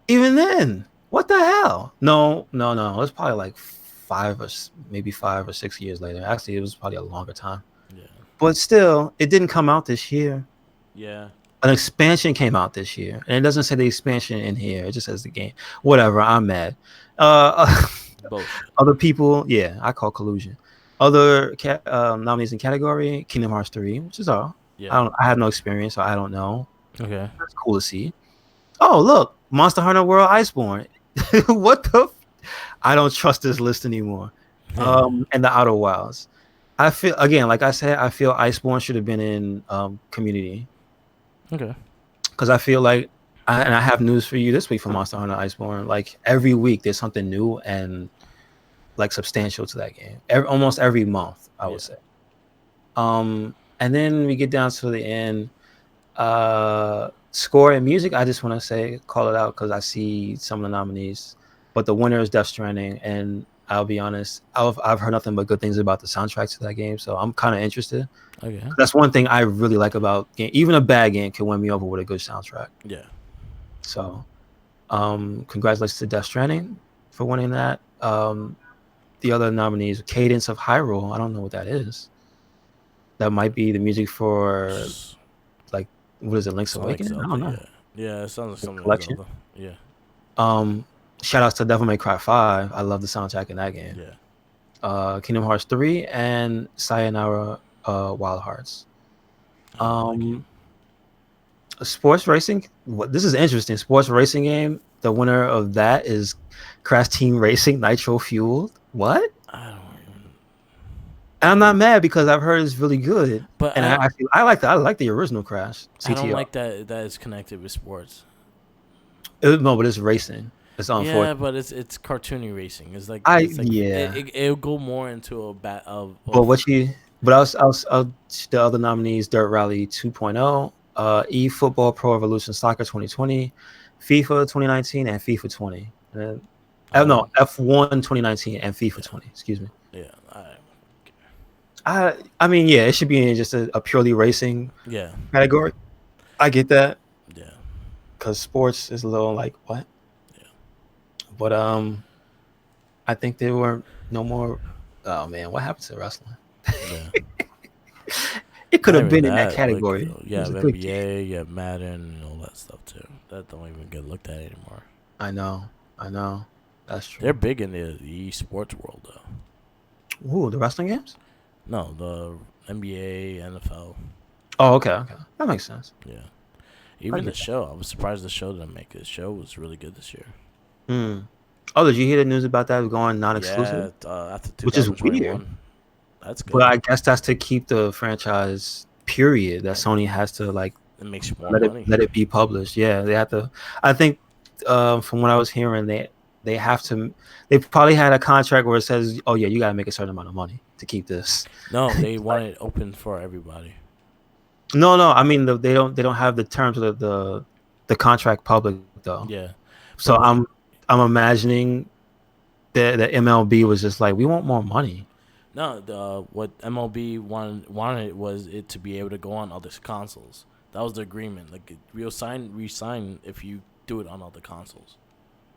S1: Even then, what the hell? No. It's probably like 5 or 6 years later. Actually, it was probably a longer time.
S2: Yeah.
S1: But still, it didn't come out this year.
S2: Yeah.
S1: An expansion came out this year, and it doesn't say the expansion in here. It just says the game. Whatever. I'm mad.
S2: Bullshit.
S1: Other people, yeah, I call collusion. Other nominees in category: Kingdom Hearts 3, which is all.
S2: Yeah.
S1: I have no experience, so I don't know.
S2: Okay.
S1: That's cool to see. Oh, look, Monster Hunter World Iceborne. What the? I don't trust this list anymore. And the Outer Wilds. I feel again, like I said, I feel Iceborne should have been in Community.
S2: Okay.
S1: Because I feel like, and I have news for you this week for Monster Hunter Iceborne. Like every week, there's something new and like substantial to that game. Almost every month, I would say. And then we get down to the end. Score and music, I just want to say, call it out because I see some of the nominees. But the winner is Death Stranding, and I'll be honest, I've heard nothing but good things about the soundtrack to that game, so I'm kind of interested.
S2: Okay.
S1: That's one thing I really like about game. Even a bad game can win me over with a good soundtrack.
S2: Yeah.
S1: So, congratulations to Death Stranding for winning that. The other nominees, Cadence of Hyrule. I don't know what that is. That might be the music for, like, what is it, Link's Awakening? I don't know.
S2: Yeah, it sounds like something
S1: Collection.
S2: like Zelda. Yeah.
S1: Shout outs to Devil May Cry 5. I love the soundtrack in that game.
S2: Yeah.
S1: Kingdom Hearts 3 and Sayonara Wild Hearts. Sports racing. This is interesting. Sports racing game. The winner of that is Crash Team Racing Nitro Fueled. What?
S2: I don't even.
S1: And I'm not mad because I've heard it's really good.
S2: But
S1: and I like the original Crash. CTR.
S2: I don't like that is connected with sports.
S1: No, but it's racing. It's on.
S2: Yeah, but it's cartoony racing. It's like
S1: yeah.
S2: It'll go more into a bat of.
S1: But the other nominees: Dirt Rally 2.0, eFootball Pro Evolution Soccer 2020, FIFA 2019, and FIFA 20. No, F1 2019 and FIFA 20. Excuse me.
S2: Yeah.
S1: I mean, yeah, it should be in just a purely racing category. I get that.
S2: Yeah.
S1: Because sports is a little like what?
S2: Yeah.
S1: But I think there were no more. Oh man, what happened to wrestling?
S2: Yeah.
S1: It could
S2: Not
S1: have
S2: even
S1: been in that
S2: that. Like,
S1: category. It
S2: you
S1: was a
S2: have
S1: good game.
S2: NBA, you have Madden, and all that stuff too. That don't even get looked at anymore.
S1: I know. I know. That's
S2: They're
S1: true.
S2: big in the esports world though.
S1: Ooh, the wrestling games?
S2: No, the NBA, NFL.
S1: Oh, okay, okay. That makes sense.
S2: Yeah.
S1: I
S2: Even the
S1: get that.
S2: show. I was surprised the show didn't make it. The show was really good this year.
S1: Hmm. Oh, did you hear the news about that going non-exclusive?
S2: Yeah, after
S1: Which is weird.
S2: 2021. That's
S1: But
S2: good.
S1: I guess that's to keep the franchise period that Sony has to like
S2: It makes you more
S1: let it
S2: money.
S1: let it be published. Yeah, they have to. I think from what I was hearing, they have to. They probably had a contract where it says, "Oh yeah, you gotta make a certain amount of money to keep this."
S2: No, they
S1: Like,
S2: want it open for everybody.
S1: no, no. I mean, they don't have the terms of the contract public though.
S2: Yeah,
S1: So
S2: but what?
S1: I'm imagining that the MLB was just like, we want more money.
S2: No, the what MLB wanted was it to be able to go on other consoles. That was the agreement. Like we'll re-sign if you do it on other consoles.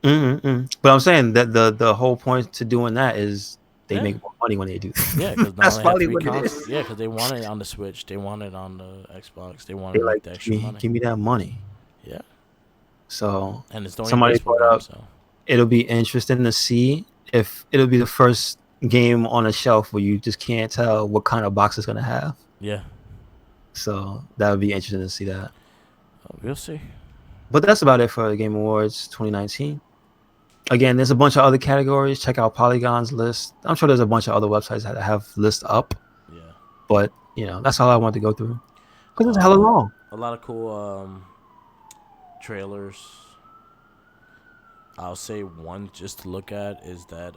S1: But I'm saying that the whole point to doing that is they
S2: Yeah,
S1: make more money when they do.
S2: yeah, because now
S1: That's
S2: they have
S1: probably
S2: three
S1: what it
S2: consoles.
S1: is.
S2: Yeah, because they want it on the Switch, they want it on the Xbox, they want
S1: They
S2: to make
S1: like
S2: the extra money.
S1: give me that money.
S2: Yeah,
S1: So
S2: and it's the only
S1: somebody
S2: baseball
S1: brought
S2: game,
S1: up
S2: so
S1: it'll be interesting to see if it'll be the first game on a shelf where you just can't tell what kind of box it's gonna have.
S2: yeah,
S1: So that would be interesting to see that.
S2: we'll see.
S1: But that's about it for the Game Awards 2019. Again, there's a bunch of other categories. Check out Polygon's list. I'm sure there's a bunch of other websites that have lists up,
S2: Yeah,
S1: but that's all I wanted to go through because it's hella
S2: uh,
S1: long.
S2: a lot of cool trailers. I'll say one just to look at is that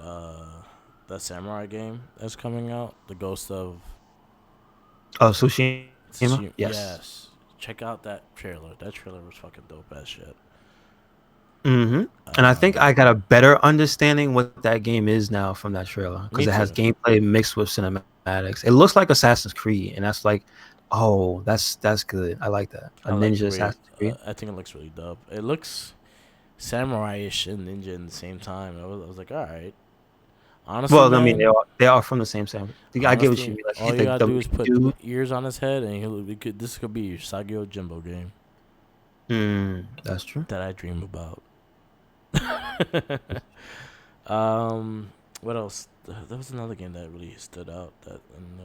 S2: samurai game that's coming out, The Ghost of
S1: Oh, Tsushima. Yes.
S2: Yes. Check out that trailer. That trailer was fucking dope as shit.
S1: And I think
S2: Um,
S1: I got a better understanding what that game is now from that trailer because
S2: Me
S1: it has
S2: too.
S1: gameplay mixed with cinematics. It looks like Assassin's Creed, and that's like, oh, that's good. I like that. A
S2: I like the
S1: ninja
S2: way.
S1: Assassin's Creed.
S2: I think it looks really dope. It looks samurai-ish and ninja in the same time. I was like, all right. Honestly,
S1: Well, I mean,
S2: man.
S1: they are from the same family. I get what you
S2: Honestly,
S1: mean. Like
S2: all you
S1: the,
S2: gotta
S1: the
S2: do is
S1: main
S2: put
S1: dude.
S2: ears on his head, and this could be your Sagio Jimbo game
S1: That's true.
S2: that I dream about. What else? There was another game that really stood out. That and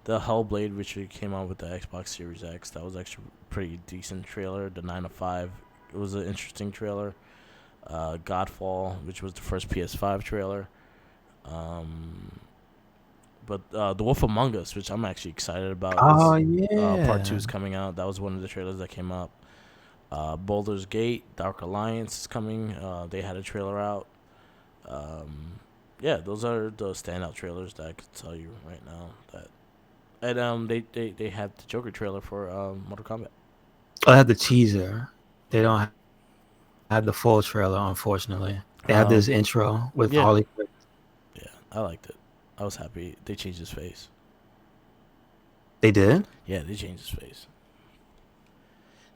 S2: the Hellblade, which came out with the Xbox Series X. That was actually a pretty decent trailer. The 9 to 5. It was an interesting trailer. Godfall, which was the first PS5 trailer. But The Wolf Among Us, which I'm actually excited about,
S1: Oh
S2: is part 2
S1: yeah.
S2: is coming out. That was one of the trailers that came up. Baldur's Gate, Dark Alliance is coming. They had a trailer out. Yeah, those are the standout trailers that I could tell you right now. They had the Joker trailer for Mortal Kombat.
S1: I had the teaser. They don't have the full trailer, unfortunately. They have this
S2: Um,
S1: intro with
S2: yeah,
S1: Harley Quinn.
S2: yeah, I liked it. I was happy they changed his face.
S1: They did.
S2: Yeah, they changed his face.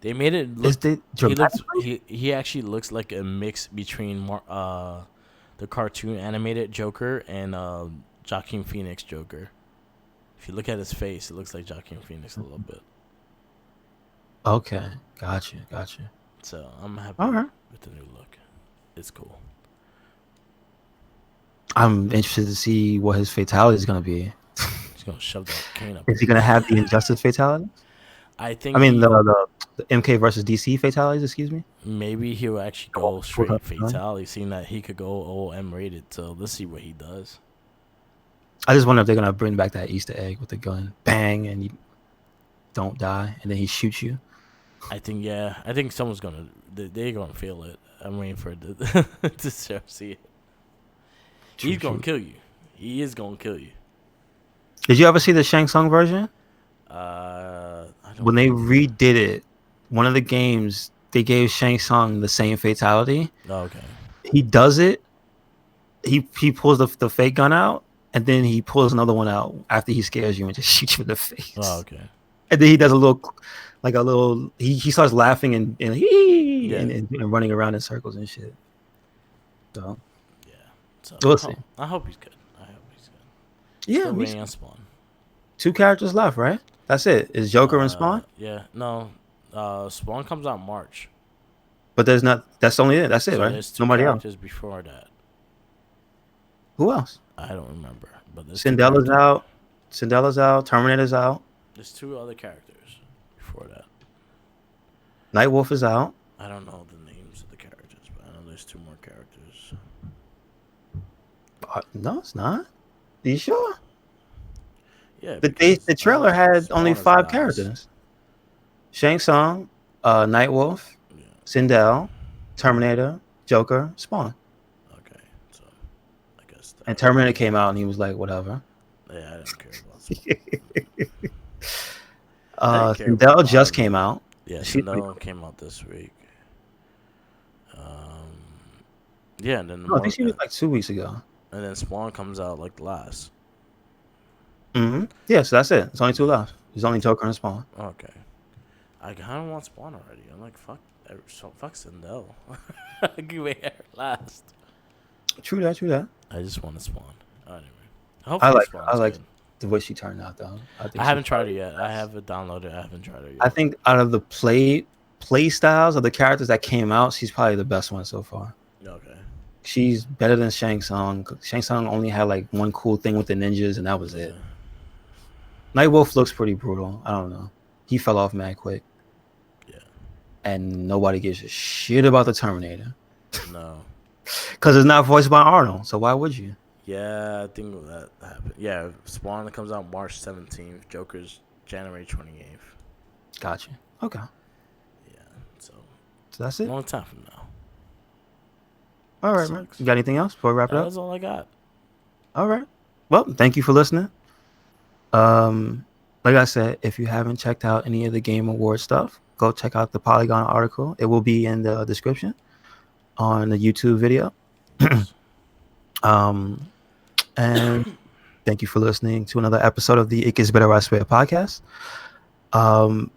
S2: They made it
S1: Is
S2: look.
S1: they
S2: He looks.
S1: dramatically?
S2: He actually looks like a mix between the cartoon animated Joker and Joaquin Phoenix Joker. If you look at his face, it looks like Joaquin Phoenix a little bit.
S1: Okay, gotcha.
S2: So I'm
S1: All
S2: happy
S1: right.
S2: with the new look. It's cool.
S1: I'm interested to see what his fatality is gonna be.
S2: He's gonna shove that cane up
S1: Is
S2: his
S1: he gonna have
S2: butt.
S1: the injustice fatality?
S2: I
S1: I
S2: think
S1: mean the MK versus DC fatalities. Excuse me.
S2: maybe he'll actually go straight fatality, seeing that he could go all M rated. So let's see what he does.
S1: I just wonder if they're gonna bring back that Easter egg with the gun, bang, and you don't die, and then he shoots you.
S2: I think yeah. I think someone's gonna they're gonna feel it. I'm waiting for it to see it.
S1: True,
S2: He's gonna
S1: true.
S2: kill you. He is gonna kill you.
S1: Did you ever see the Shang Tsung version?
S2: I don't
S1: When they
S2: think.
S1: redid it, one of the games they gave Shang Tsung the same fatality.
S2: Oh, okay.
S1: He does it. He pulls the fake gun out, and then he pulls another one out after he scares you and just shoots you in the
S2: Oh,
S1: face.
S2: okay.
S1: And then he does a little, like a little. He starts laughing and
S2: Yeah.
S1: and running around in circles and shit. So
S2: Yeah. So
S1: we'll see.
S2: I hope he's good. I hope he's good.
S1: Yeah,
S2: Still
S1: me
S2: waiting
S1: too.
S2: on Spawn.
S1: 2 characters left, right? That's it. Is Joker and Spawn?
S2: Yeah, no. Spawn comes out March,
S1: But there's not. That's only it. That's it,
S2: so
S1: right?
S2: there's two
S1: Nobody else.
S2: characters before that.
S1: Who else?
S2: I don't remember, but there's two
S1: Cinderella's
S2: characters.
S1: out. Cinderella's out. Terminator's out.
S2: There's two other characters before that.
S1: Nightwolf is out.
S2: I don't know the names of the characters, but I know there's two more characters.
S1: No, it's not. Are you sure?
S2: Yeah,
S1: The trailer had
S2: Spawn
S1: only
S2: is
S1: 5
S2: last.
S1: characters. Shang Tsung, Nightwolf,
S2: Yeah.
S1: Sindel, Terminator, Joker, Spawn.
S2: Okay, so I guess that.
S1: And Terminator came out and he was like, whatever.
S2: Yeah, I don't care about Spawn. care
S1: Sindel
S2: about
S1: just
S2: Marvel.
S1: came out.
S2: Yeah,
S1: She's
S2: Sindel came out this week. Yeah, and then
S1: No, I think she was like 2 weeks ago.
S2: and then Spawn comes out like last.
S1: Yeah, so that's it. It's only 2 left. There's only Joker and Spawn.
S2: Okay, I kind of want Spawn already. I'm like fuck Sindel. Give me her last.
S1: True that.
S2: I just want to Spawn. Anyway,
S1: I
S2: hopefully
S1: like
S2: Spawn's
S1: like
S2: good.
S1: the way she turned out though.
S2: I haven't tried it yet. I have it downloaded. I haven't tried it yet.
S1: I think out of the play styles of the characters that came out, she's probably the best one so far.
S2: Okay.
S1: She's better than Shang Tsung. Shang Tsung only had like one cool thing with the ninjas, and that was it. Nightwolf looks pretty brutal. I don't know. He fell off mad quick.
S2: Yeah.
S1: And nobody gives a shit about the Terminator.
S2: No.
S1: Because it's not voiced by Arnold. So why would you?
S2: Yeah, I think that happened. Yeah, Spawn comes out March 17th. Joker's January 28th.
S1: Gotcha. Okay.
S2: Yeah, so
S1: that's it.
S2: long time from now.
S1: All right, man. You got anything else before we wrap it up?
S2: That's all I got.
S1: All right. Well, thank you for listening. Like I said, if you haven't checked out any of the Game Award stuff, go check out the Polygon article. It will be in the description on the YouTube video. And thank you for listening to another episode of the It Gets Better I Swear podcast.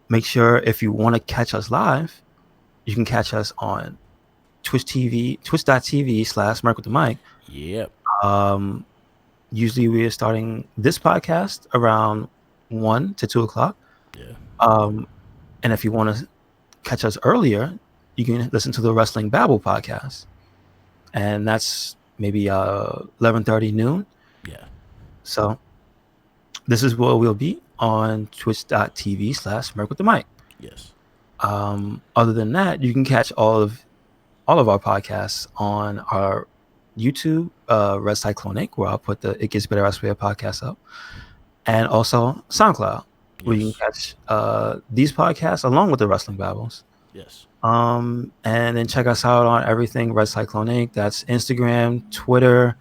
S1: Make sure if you want to catch us live, you can catch us on twitch.tv/Mark with the Mic.
S2: Yep.
S1: Usually we are starting this podcast around 1 to 2 o'clock.
S2: Yeah.
S1: And if you want to catch us earlier, you can listen to the Wrestling Babble podcast. And that's maybe 11:30 noon.
S2: Yeah.
S1: So this is where we'll be on twitch.tv/Merc with the Mic.
S2: Yes.
S1: Other than that, you can catch all of our podcasts on our YouTube, Red Cyclonic, where I'll put the It Gets Better I Swear podcast up, and also SoundCloud, where you can catch these podcasts along with the Wrestling Babbles.
S2: Yes.
S1: And then check us out on everything Red Cyclonic. That's Instagram, Twitter,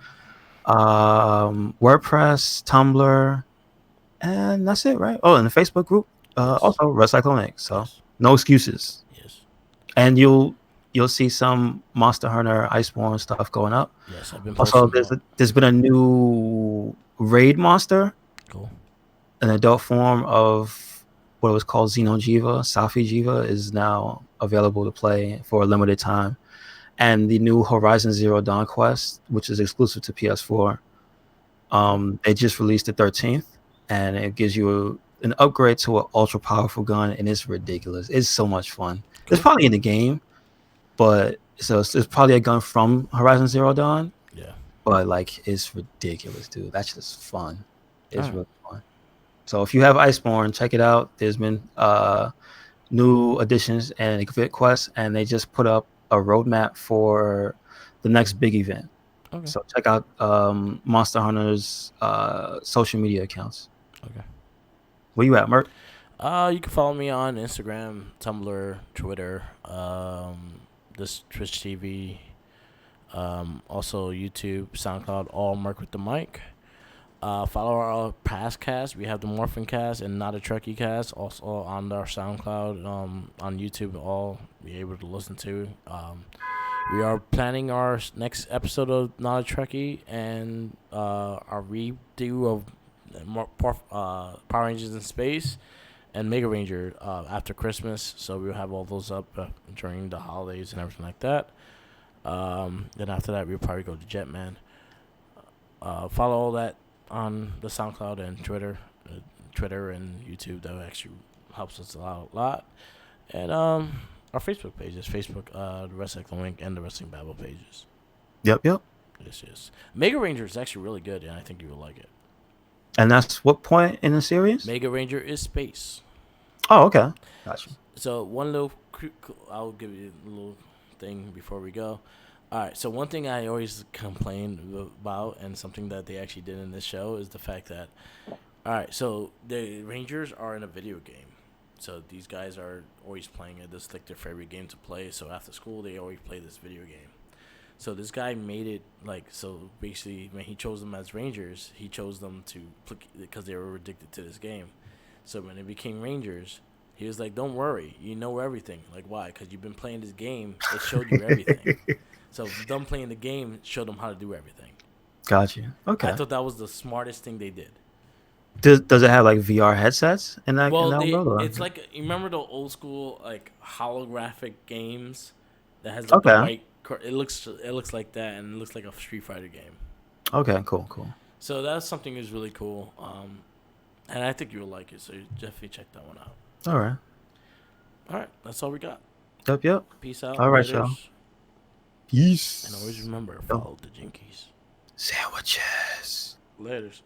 S1: WordPress, Tumblr, and that's it, right? Oh, and the Facebook group, also Red Cyclonic. So no excuses.
S2: Yes.
S1: And you'll see some Monster Hunter Iceborne stuff going up.
S2: Yes, I've been
S1: also
S2: posting
S1: there's been a new raid monster.
S2: Cool.
S1: An adult form of what was called Xenojiva. Safi Jiva is now available to play for a limited time. And the new Horizon Zero Dawn quest, which is exclusive to PS4, they just released the 13th, and it gives you an upgrade to an ultra powerful gun, and it's ridiculous. It's so much fun. Cool. It's probably in the game, but so it's probably a gun from Horizon Zero Dawn.
S2: Yeah.
S1: But like, it's ridiculous, dude. That's just fun. It's really fun. So if you have Iceborne, check it out. There's been new additions and event quests, and they just put up a roadmap for the next big event. Okay. So check out Monster Hunter's social media accounts.
S2: Okay.
S1: Where you at, Merc?
S2: You can follow me on Instagram, Tumblr, Twitter, this Twitch TV, also YouTube, SoundCloud, all Merc with the Mic. Follow our past cast. We have the Morphin Cast and Not a Trekkie Cast, also on our SoundCloud, on YouTube, all be able to listen to. We are planning our next episode of Not a Trekkie and our redo of Power Rangers in Space and Mega Ranger after Christmas. So we'll have all those up during the holidays and everything like that. Then after that, we'll probably go to Jetman. Follow all that on the SoundCloud and Twitter, Twitter and YouTube. That actually helps us a lot. And our Facebook pages, Facebook, the Wrestling Link, and the Wrestling Babble pages.
S1: Yep, yep.
S2: Yes. Mega Ranger is actually really good, and I think you will like it.
S1: And that's what point in the series?
S2: Mega Ranger is space.
S1: Oh, okay. Gotcha.
S2: So one little, I'll give you a little thing before we go. All right. So one thing I always complain about, and something that they actually did in this show, is the fact that, all right, so the Rangers are in a video game. So these guys are always playing it. This is like their favorite game to play. So after school, they always play this video game. So this guy made it so basically when he chose them as Rangers, he chose them because they were addicted to this game. So when they became Rangers, he was like, "Don't worry, you know everything." Like, why? Because you've been playing this game. It showed you everything. So them playing the game showed them how to do everything.
S1: Gotcha. Okay.
S2: I thought that was the smartest thing they did.
S1: Does it have like VR headsets in that world? Or?
S2: It's like, you remember the old school like holographic games that has like the
S1: Okay.
S2: white. It looks like that, and it looks like a Street Fighter game.
S1: Okay. Cool.
S2: So that's something that's really cool. And I think you'll like it. So you definitely check that one out.
S1: All right.
S2: All right, that's all we got.
S1: Yep.
S2: Peace out.
S1: All right,
S2: Laters.
S1: y'all. Peace.
S2: And always remember, follow the Jinkies.
S1: Sandwiches.
S2: Laters.